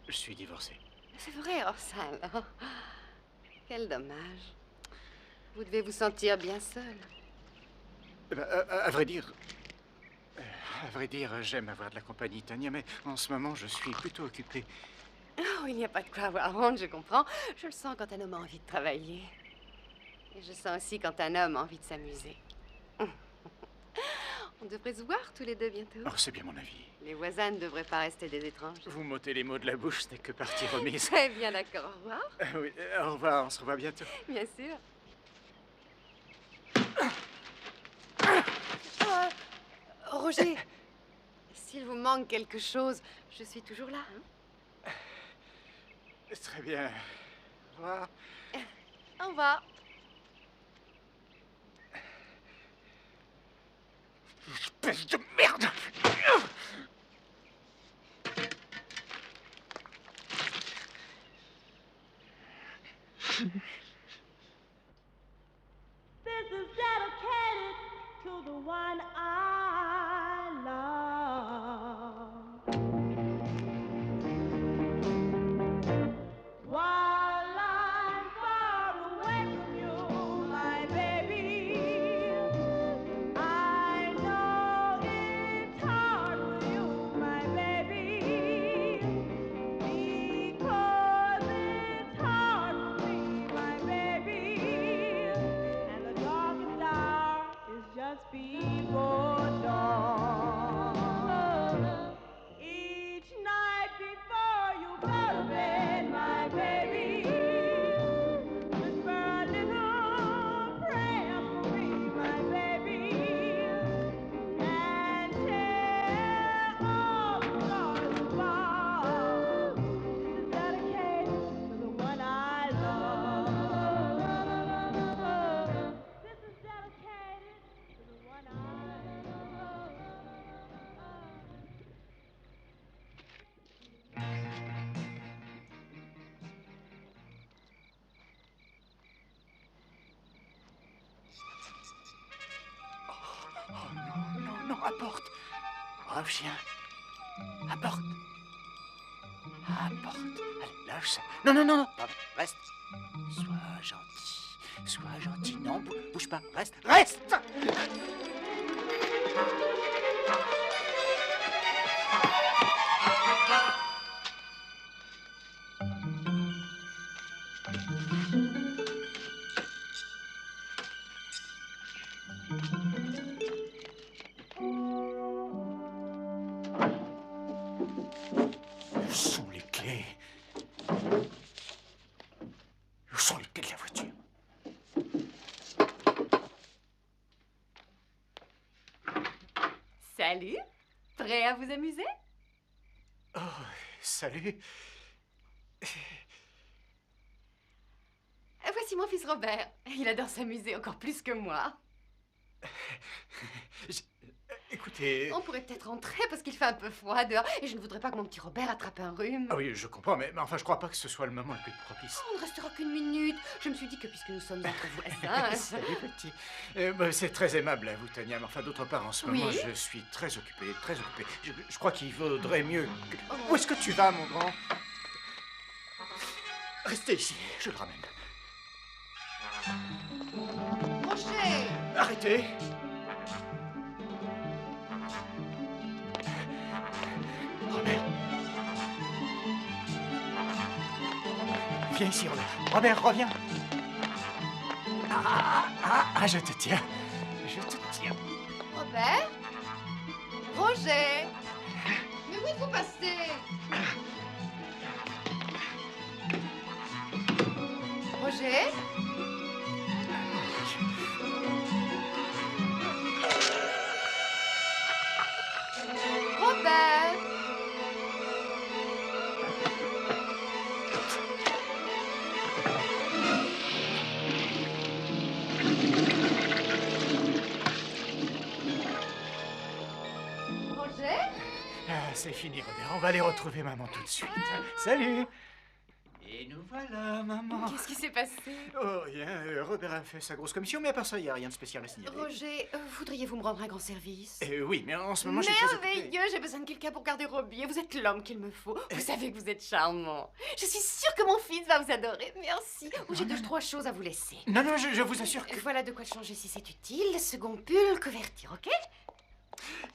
je suis divorcé. C'est vrai, oh ça alors. Quel dommage. Vous devez vous sentir bien seul. Eh ben, à vrai dire... j'aime avoir de la compagnie, Tania, mais en ce moment, je suis plutôt occupé. Oh, il n'y a pas de quoi avoir honte, je comprends. Je le sens quand un homme a envie de travailler. Et je sens aussi quand un homme a envie de s'amuser. On devrait se voir tous les deux bientôt. Oh, c'est bien mon avis. Les voisins ne devraient pas rester des étranges. Vous m'ôtez les mots de la bouche, ce n'est que partie remise. Très bien, d'accord. Au revoir. Oui, au revoir, on se revoit bientôt. Bien sûr. Roger, s'il vous manque quelque chose, je suis toujours là. Hein? Très bien. Au revoir. Au revoir. Espèce de merde! This is dedicated to the one I love. While I'm far away from you, my baby, I know it's hard for you, my baby, because it's hard for me, my baby, and the darkest hour is just before dawn. Each night before you go to bed, my baby, whisper a little prayer for me, my baby, and tell all the stories above. This is dedicated to the one I love. This is dedicated to the one I love. Oh non, non, non, apporte. Reviens. Apporte. Apporte. Allez, lâche ça. Non, non, non, non. Pardon, reste. Sois gentil. Sois gentil. Non, bouge pas. Reste. Reste! Où sont les clés? Où sont les clés de la voiture? Salut. Prêt à vous amuser? Oh, salut. Voici mon fils Robert. Il adore s'amuser encore plus que moi. Écoutez... On pourrait peut-être rentrer parce qu'il fait un peu froid dehors et je ne voudrais pas que mon petit Robert attrape un rhume. Ah oui, je comprends, mais enfin, je crois pas que ce soit le moment le plus propice. On ne restera qu'une minute. Je me suis dit que puisque nous sommes entre voisins... Salut, petit. C'est très aimable à vous, Tania, mais enfin, d'autre part, en ce moment, je suis très occupé, très occupé. Je crois qu'il vaudrait mieux que... Où est-ce que tu vas, mon grand? Restez ici, je le ramène. Roger! Arrêtez! Robert. Viens ici, Robert. Robert, reviens. Je te tiens. Je te tiens. Robert? Roger? Mais où êtes-vous passé? Roger? c'est fini, Robert. On va aller retrouver maman tout de suite. Salut. Et nous voilà, maman. Qu'est-ce qui s'est passé? Oh, rien. Robert a fait sa grosse commission, mais à part ça, il n'y a rien de spécial à signaler. Roger, voudriez-vous me rendre un grand service? Oui, mais en ce moment, je suis très occupé. Merveilleux, j'ai besoin de quelqu'un pour garder Robbie et vous êtes l'homme qu'il me faut. Vous savez que vous êtes charmant. Je suis sûre que mon fils va vous adorer. Merci. Oh, j'ai 2-3 choses à vous laisser. Non, non, je vous assure que... Voilà de quoi changer si c'est utile. Second pull, couverture, ok?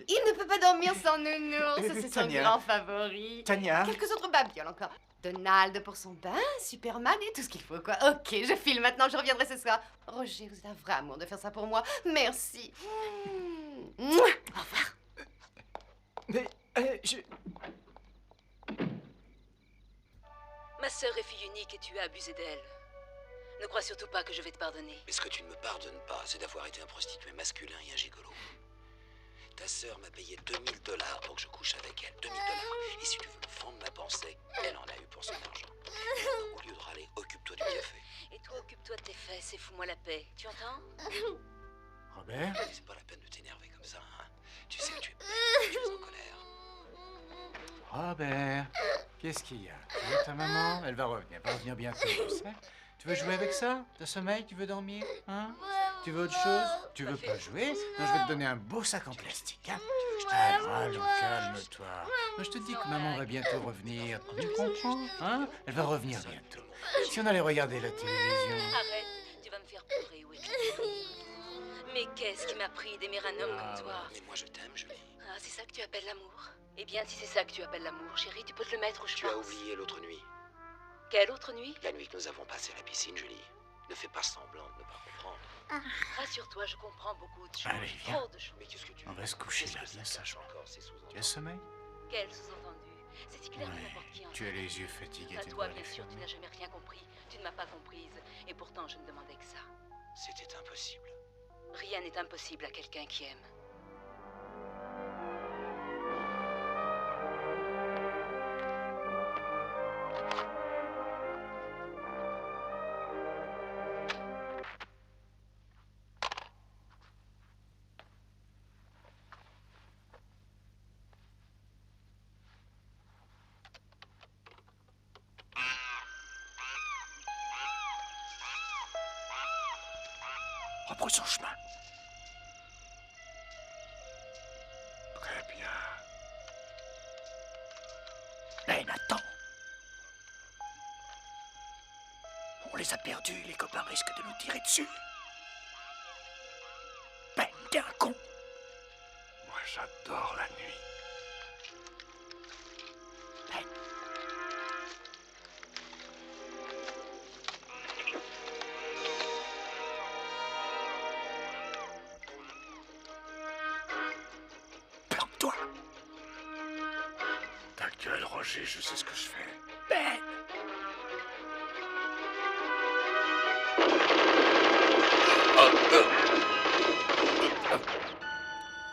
Il ne peut pas dormir sans nounours, c'est son Tania. grand favori. Tania. Quelques autres babioles encore. Donald pour son bain, Superman et tout ce qu'il faut, quoi. Ok, je file maintenant, je reviendrai ce soir. Roger, vous êtes un vrai amour de faire ça pour moi. Merci. Au revoir. Mais, je... Ma sœur est fille unique et tu as abusé d'elle. Ne crois surtout pas que je vais te pardonner. Mais ce que tu ne me pardonnes pas, c'est d'avoir été un prostitué masculin et un gigolo. Ta sœur m'a payé $2000 pour que je couche avec elle. $2000. Et si tu veux le fond de ma pensée, elle en a eu pour son argent. Au lieu de râler, occupe-toi du café. Et toi, occupe-toi de tes fesses et fous-moi la paix. Tu entends? Robert? C'est pas la peine de t'énerver comme ça, hein. Tu sais que tu es en colère. Robert, qu'est-ce qu'il y a? Tu veux ta maman? Elle va revenir bientôt, tu sais. Tu veux jouer avec ça? T'as sommeil? Tu veux dormir? Hein? Tu veux autre chose? Tu veux pas jouer? Non, je vais te donner un beau sac en plastique, hein? Allons, calme-toi. Moi, je te dis que maman va bientôt revenir. Tu comprends? Hein? Elle va revenir bientôt. Si on allait regarder la télévision... Arrête, tu vas me faire pleurer, oui. Mais qu'est-ce qui m'a pris d'aimer un homme comme toi? Mais moi je t'aime, Julie. Ah, c'est ça que tu appelles l'amour? Eh bien, si c'est ça que tu appelles l'amour, chérie, tu peux te le mettre où je pense. Tu as oublié l'autre nuit. Quelle autre nuit? La nuit que nous avons passée à la piscine, Julie. Ne fais pas semblant de ne pas comprendre. Rassure-toi, je comprends beaucoup de choses. Allez, viens. Trop de choses. Mais qu'est-ce que tu On va se coucher là, bien sagement. Tu as sommeil? Quel sous-entendu? C'est clair que n'importe qui en Tu as les yeux fatigués, À tu toi, dois bien les sûr, tu fermer. n'as jamais rien compris. Tu ne m'as pas comprise. Et pourtant, je ne demandais que ça. C'était impossible. Rien n'est impossible à quelqu'un qui aime. Rebrousse son chemin. Très bien. Hé, Nathan! On les a perdus, les copains risquent de nous tirer dessus. Ben, t'es un con! Moi j'adore la nuit. Plante-toi! Ta gueule, Roger, je sais ce que je fais. Ben! Robert?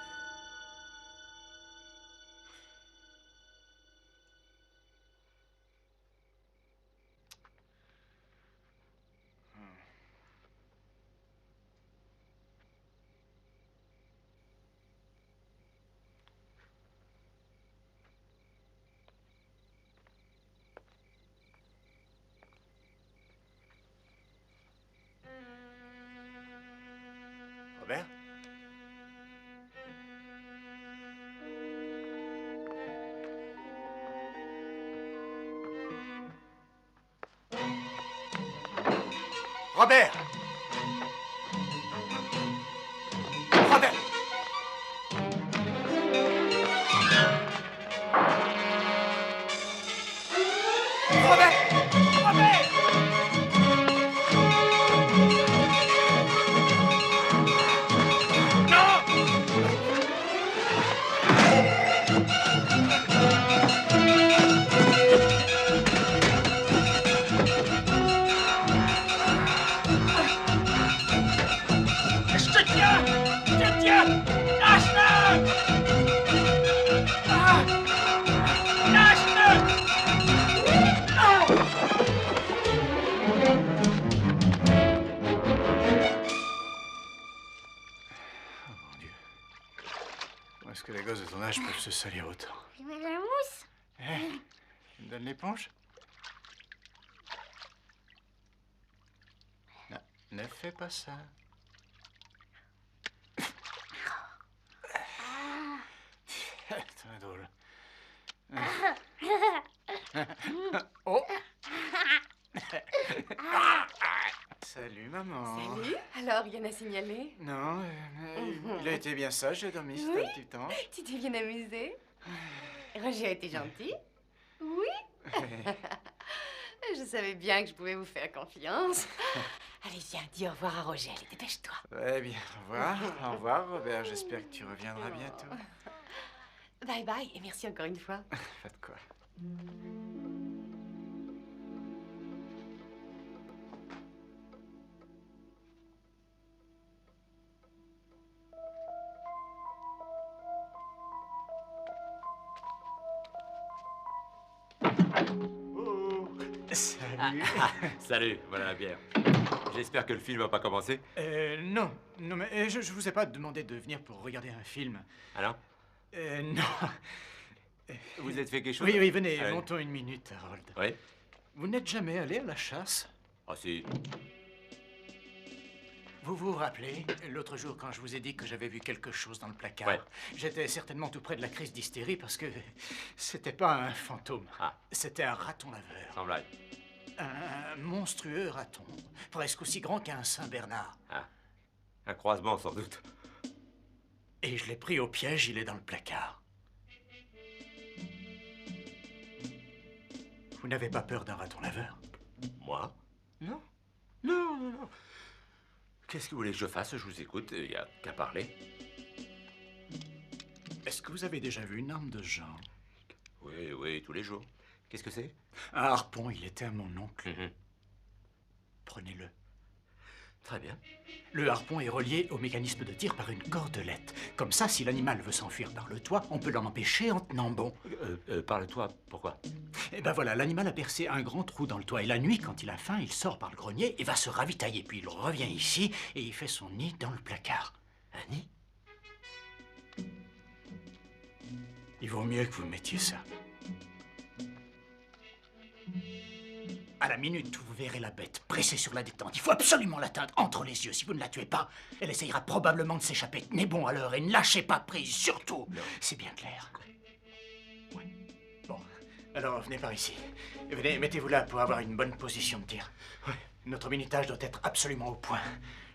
Robert! Robert! Robert! Robert! Je te tiens! Je te tiens! Lâche-le! Ah! Lâche-le! Ah! tournage peuvent se salir autant. Je mets la mousse. Eh, tu me donnes l'éponge? Non, ne fais pas ça. Très drôle. Oh! Salut, maman. Salut. Alors, rien à signaler? Non, il a été bien sage, j'ai dormi cet Oui. petit temps. Tu t'es bien amusé? Roger a été gentil? Oui. Je savais bien que je pouvais vous faire confiance. Allez, viens, dis au revoir à Roger. Allez, dépêche-toi. Eh bien, au revoir. Au revoir, Robert. J'espère que tu reviendras bientôt. Bye bye et merci encore une fois. Pas de quoi. Salut. Salut, voilà la bière. J'espère que le film va pas commencer. Non, non, mais je vous ai pas demandé de venir pour regarder un film. Alors? Non. Vous êtes fait quelque chose? Oui, oui, venez, Ah oui. montons une minute, Harold. Oui? Vous n'êtes jamais allé à la chasse? Ah si. Vous vous rappelez, l'autre jour, quand je vous ai dit que j'avais vu quelque chose dans le placard, Ouais. j'étais certainement tout près de la crise d'hystérie parce que c'était pas un fantôme. C'était un raton laveur. Sans blague. Un monstrueux raton, presque aussi grand qu'un Saint-Bernard. Ah. Un croisement, sans doute. Et je l'ai pris au piège, il est dans le placard. Vous n'avez pas peur d'un raton laveur? Moi? Non. Non, non, non. Qu'est-ce que vous voulez que je fasse? Je vous écoute, il n'y a qu'à parler. Est-ce que vous avez déjà vu une arme de Jean? Oui, oui, tous les jours. Qu'est-ce que c'est? Un harpon, il était à mon oncle. Mhm. Prenez-le. Très bien. Le harpon est relié au mécanisme de tir par une cordelette. Comme ça, si l'animal veut s'enfuir par le toit, on peut l'en empêcher en tenant bon. Par le toit, pourquoi? Eh ben voilà, l'animal a percé un grand trou dans le toit. Et la nuit, quand il a faim, il sort par le grenier et va se ravitailler. Puis il revient ici et il fait son nid dans le placard. Un nid? Il vaut mieux que vous mettiez ça. À la minute où vous verrez la bête pressée sur la détente, il faut absolument l'atteindre entre les yeux. Si vous ne la tuez pas, elle essayera probablement de s'échapper. Tenez bon à l'heure et ne lâchez pas prise, surtout. C'est bien clair. Oui. Bon, alors venez par ici. Et venez, mettez-vous là pour avoir une bonne position de tir. Notre minutage doit être absolument au point.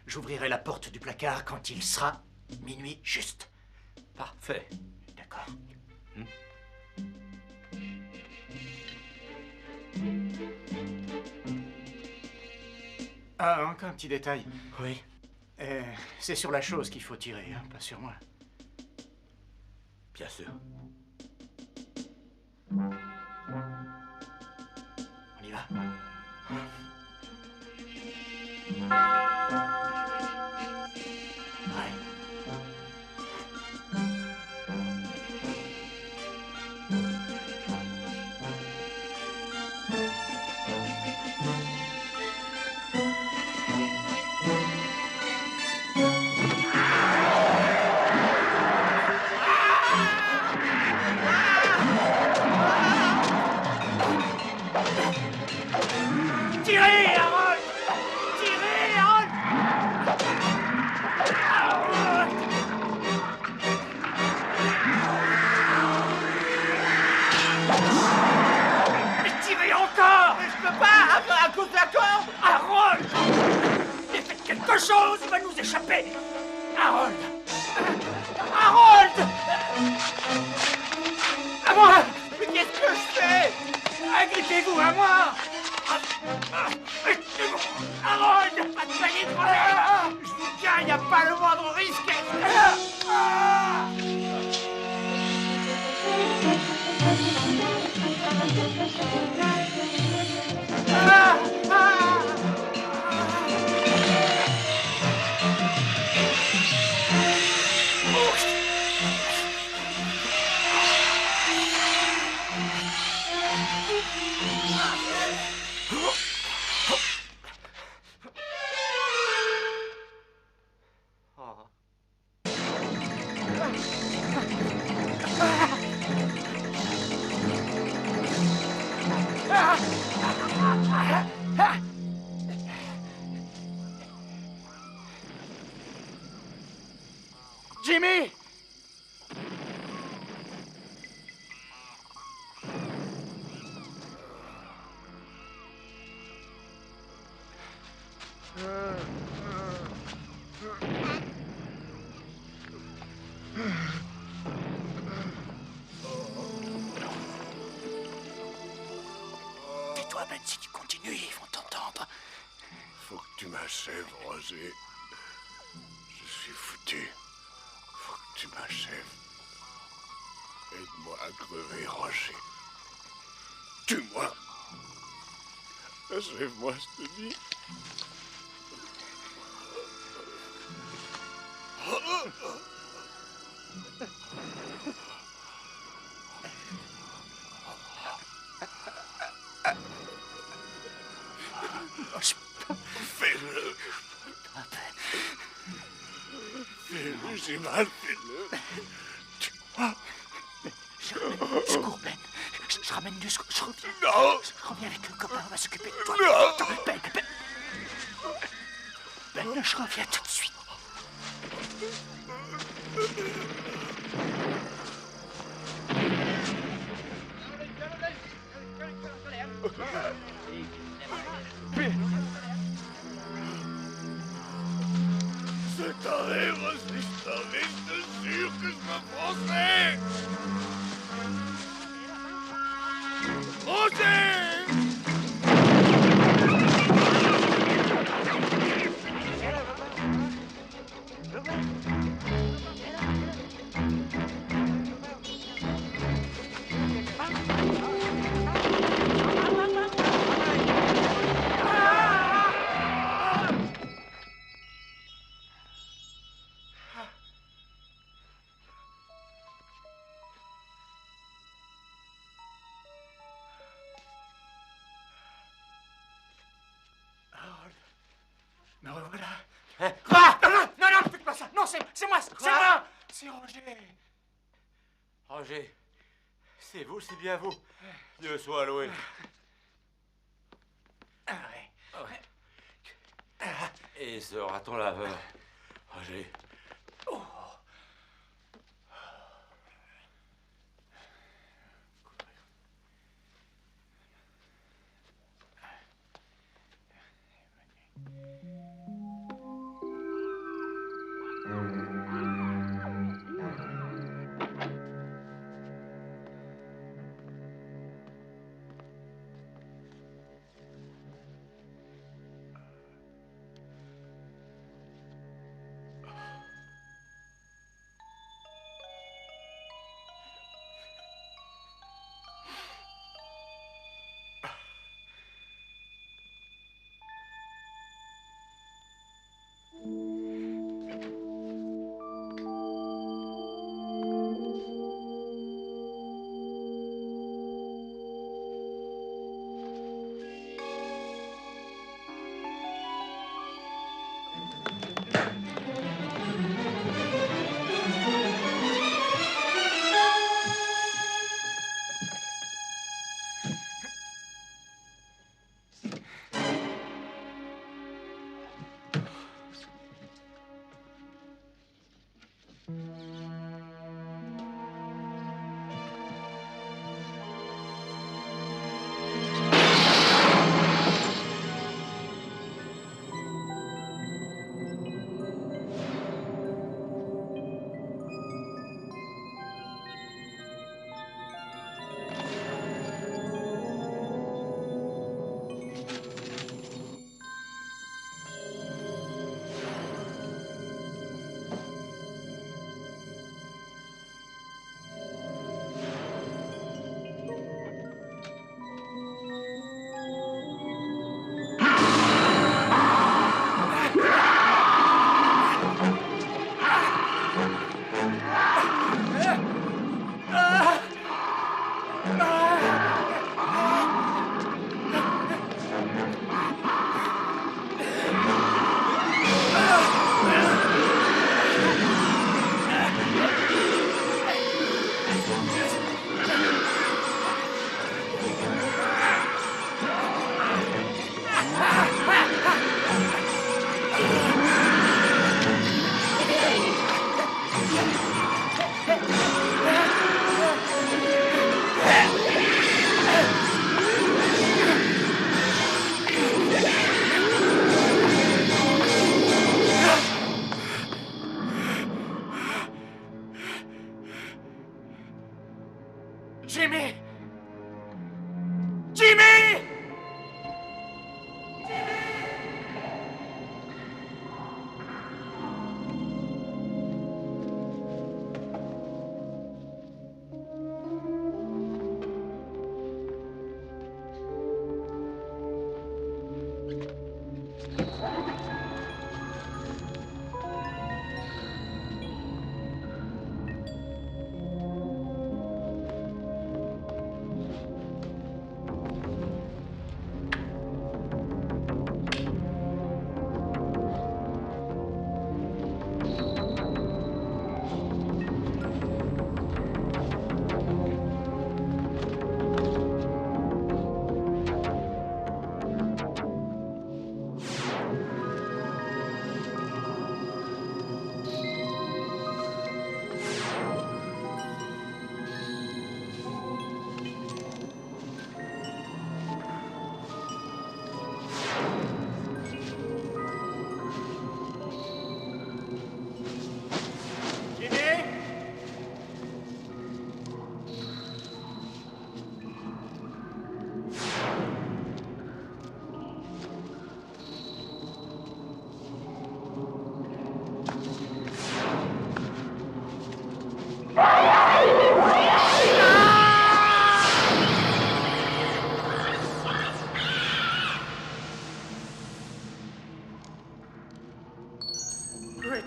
J'ouvrirai la porte du placard quand il sera minuit juste. Parfait. D'accord. Ah, encore un petit détail. Oui. C'est sur la chose qu'il faut tirer, hein, pas sur moi. Bien sûr. On y va. Ouais. Tirez, Harold! Tirez, Harold! Mais tirez encore! Mais je peux pas, à cause de la corde! Harold! Mais faites quelque chose, il va nous échapper! Harold! Harold! À moi! Mais qu'est-ce que je fais? Agrippez-vous à moi! Harold! Attendez, je vous tiens, il n'y a pas le moindre risque! Jimmy! Tais-toi, Ben, si tu continues, ils vont t'entendre. Faut que tu m'achèves, Roger. Je suis foutu. Faut que tu m'achèves. Aide-moi à crever, Roger. Tue-moi. Achève-moi, je te dis. Fais-le. Fais-le, j'ai mal, fais-le. Tue-moi. Je cours, Ben. Je ramène du secours. Je reviens. Non. Je reviens avec le copain, on va s'occuper de toi. Non. Attends, Ben, je reviens tout de suite. Je t'arrive, Roger, je t'arrive, je te jure que je me penserai. Roger! Me revoilà. Hein? Ah! Non, non, faites pas ça. Non, c'est moi, c'est moi. C'est Roger. Roger, c'est vous, c'est bien vous. Dieu soit loué. Et ce raton laveur, Roger.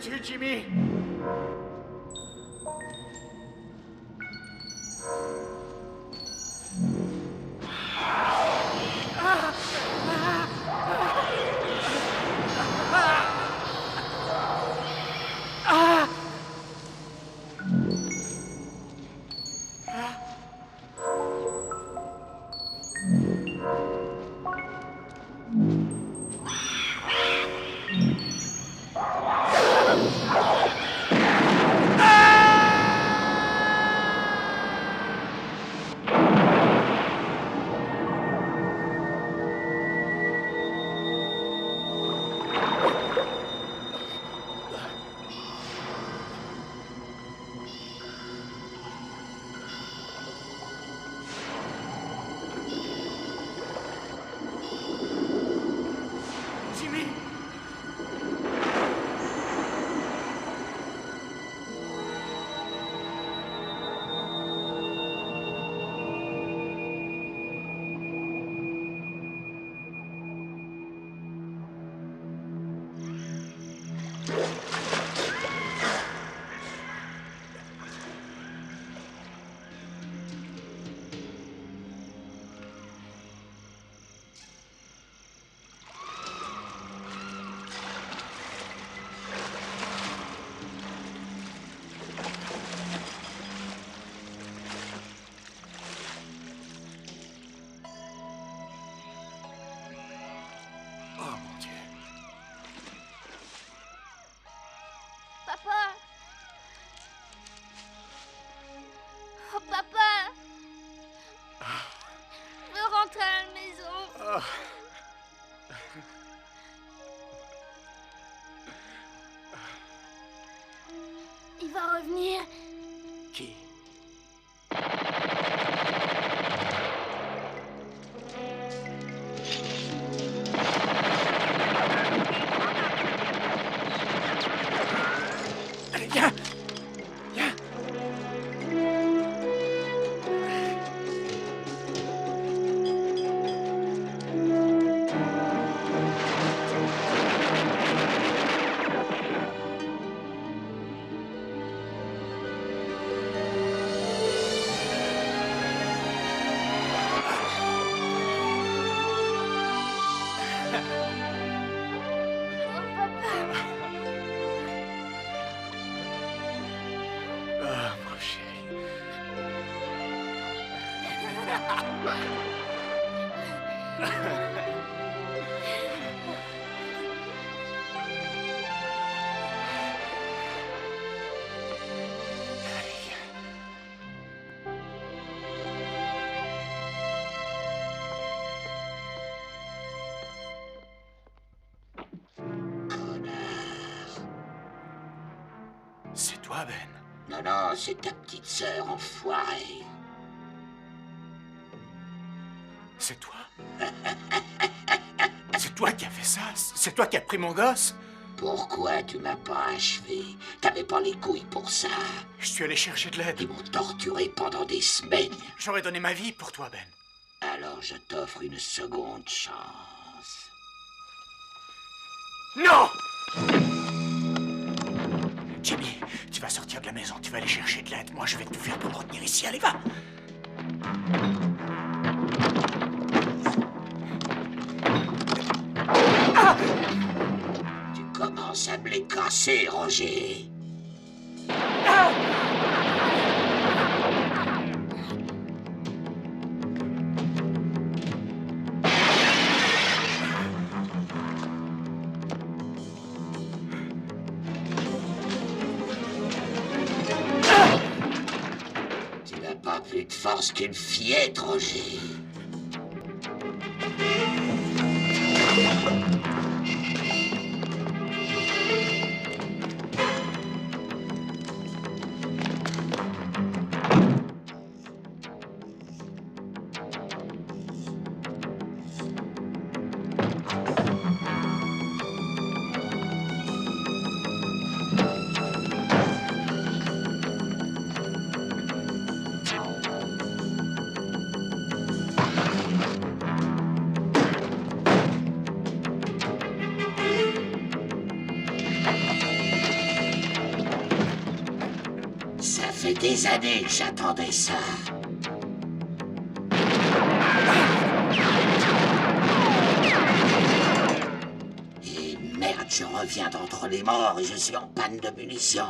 tue, Jimmy. Papa. Oh, papa. Je veux rentrer à la maison. Il va revenir. Qui? Allez, viens. Viens. Ah, mon chéri. C'est toi, Ben. Non, non, c'est ta petite sœur, enfoirée. C'est toi? C'est toi qui as fait ça? C'est toi qui as pris mon gosse? Pourquoi tu m'as pas achevé? T'avais pas les couilles pour ça. Je suis allé chercher de l'aide. Ils m'ont torturé pendant des semaines. J'aurais donné ma vie pour toi, Ben. Alors je t'offre une seconde chance. Non! Jimmy, tu vas sortir de la maison, tu vas aller chercher de l'aide. Moi, je vais tout faire pour me retenir ici. Allez, va! Tu commences à me les casser, Roger. Tu n'as pas plus de force qu'une fillette, Roger. fait des années que j'attendais ça. Et merde, je reviens d'entre les morts et je suis en panne de munitions.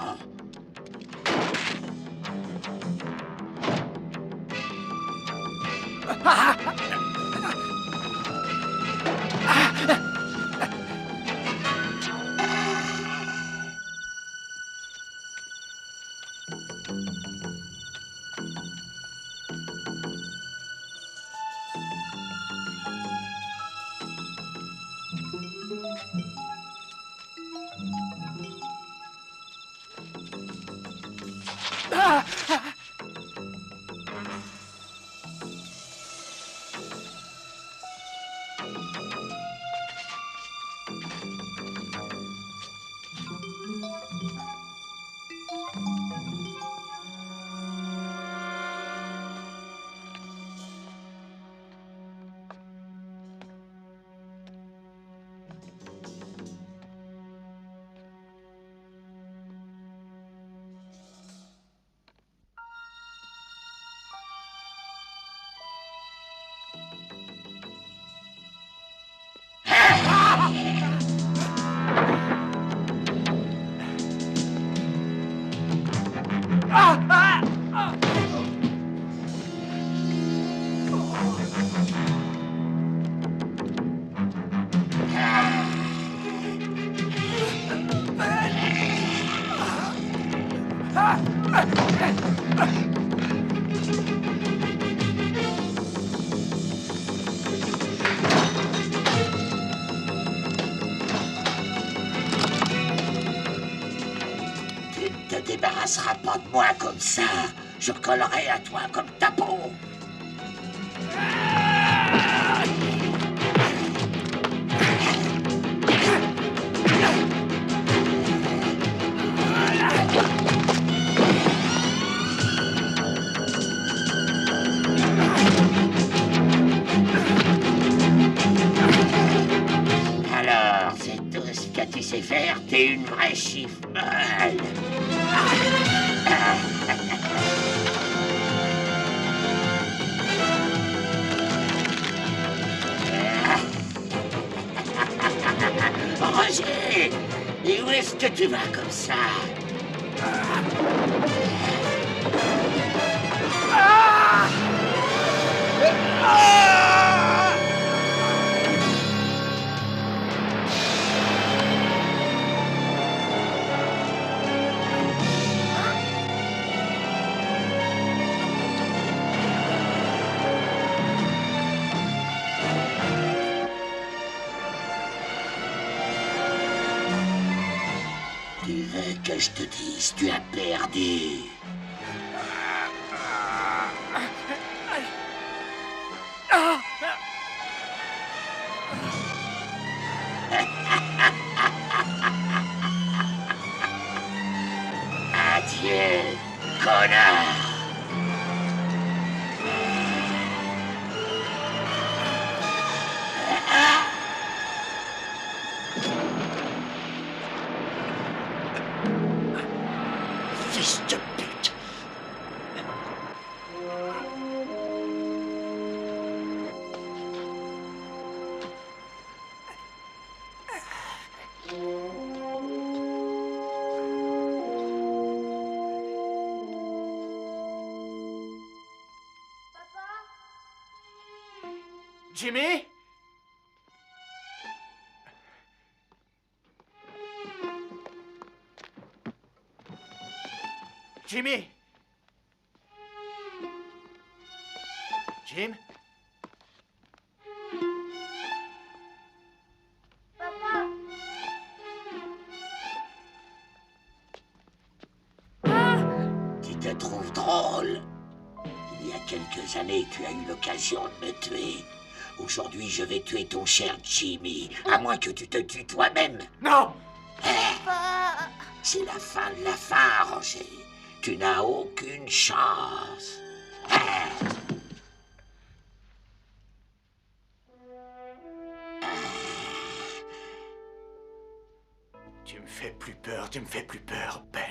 Tu ne te débarrasseras pas de moi comme ça. Je collerai à toi comme ta peau. Alors, c'est tout ce que tu sais faire, t'es une vraie chiffre molle. Roger, et où est-ce que tu vas comme ça? Tu veux que je te dise, tu as perdu. Adieu, connard. Fils de pute. Jimmy? Jimmy? Jim? Tu te trouves drôle? Il y a quelques années, tu as eu l'occasion de me tuer. Aujourd'hui, je vais tuer ton cher Jimmy, à moins que tu te tues toi-même. Non! C'est la fin de la fin, Roger. Tu n'as aucune chance. Tu me fais plus peur, Ben.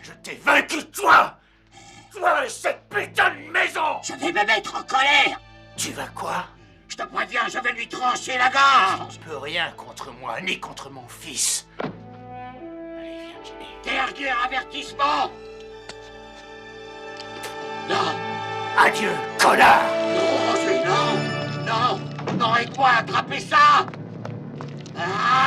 Je t'ai vaincu, toi! Toi et cette putain de maison! Je vais me mettre en colère. Tu vas quoi? Je te préviens, je vais lui trancher la gorge. Tu peux rien contre moi, ni contre mon fils. Allez, viens, Jimmy. Dernier avertissement. Non. Adieu, connard! Non, Roger, non. Non. Non, et toi, attrapez ça. Ah!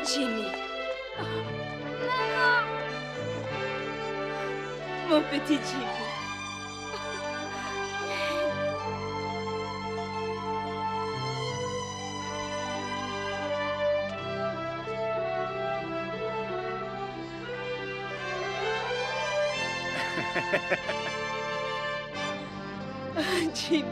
Jimmy. Maman. Mon petit Jimmy. Jimmy.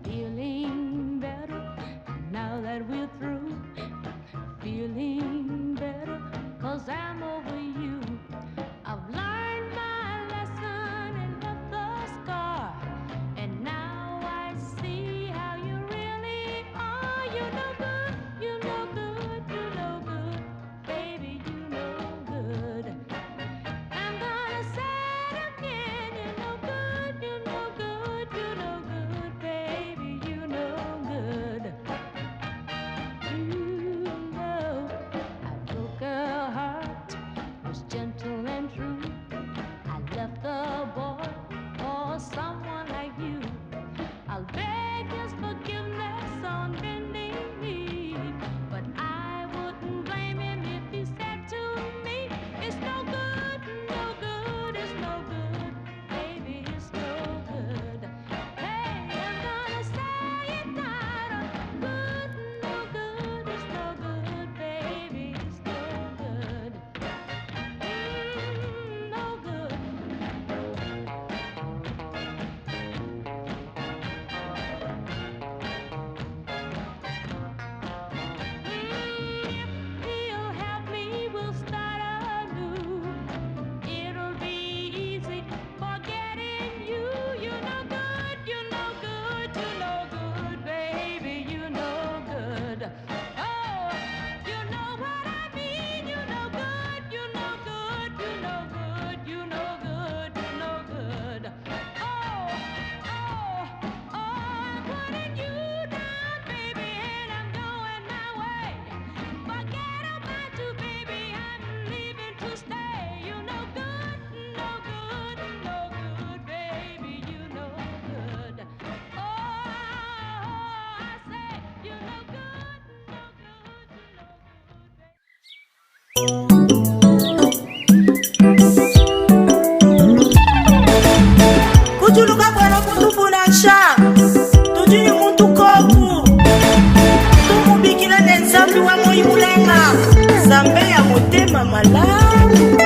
Feeling better now that we're through. Feeling better 'cause I'm over you. I've learned my lesson and left the scar. And now I see how you really are. You know good, you know good, you know good. Baby, you know good. I'm gonna say it again. You know good, you know good, you know good. Baby, you know good. You know I broke her heart, was gentle and true. I left the boy for someone like you. I'll beg his forgiveness on bending knee, but I wouldn't blame him if he said to me, it's no good, no good, it's no good, baby, it's no good. Hey, I'm gonna say it louder. Good, no good, it's no good, baby, it's no good. No good. He'll help me, we'll start anew. It'll be easy forgetting you. You know good, you know good, you know good, baby, you know good. Oh, you know what I mean. You know good, you know good, you know good, you know good, you know good. Oh, I'm putting you down, baby, and I'm going my way. Forget about you, baby, I'm leaving to stay. You know good, no good, no good, baby, you know good. Oh, I say, you know good, no good, Kujuluka bwana kutubulasha tujini muntu koku tumubikila ne nzambi wa moyimulenga zambe ya motema malamu.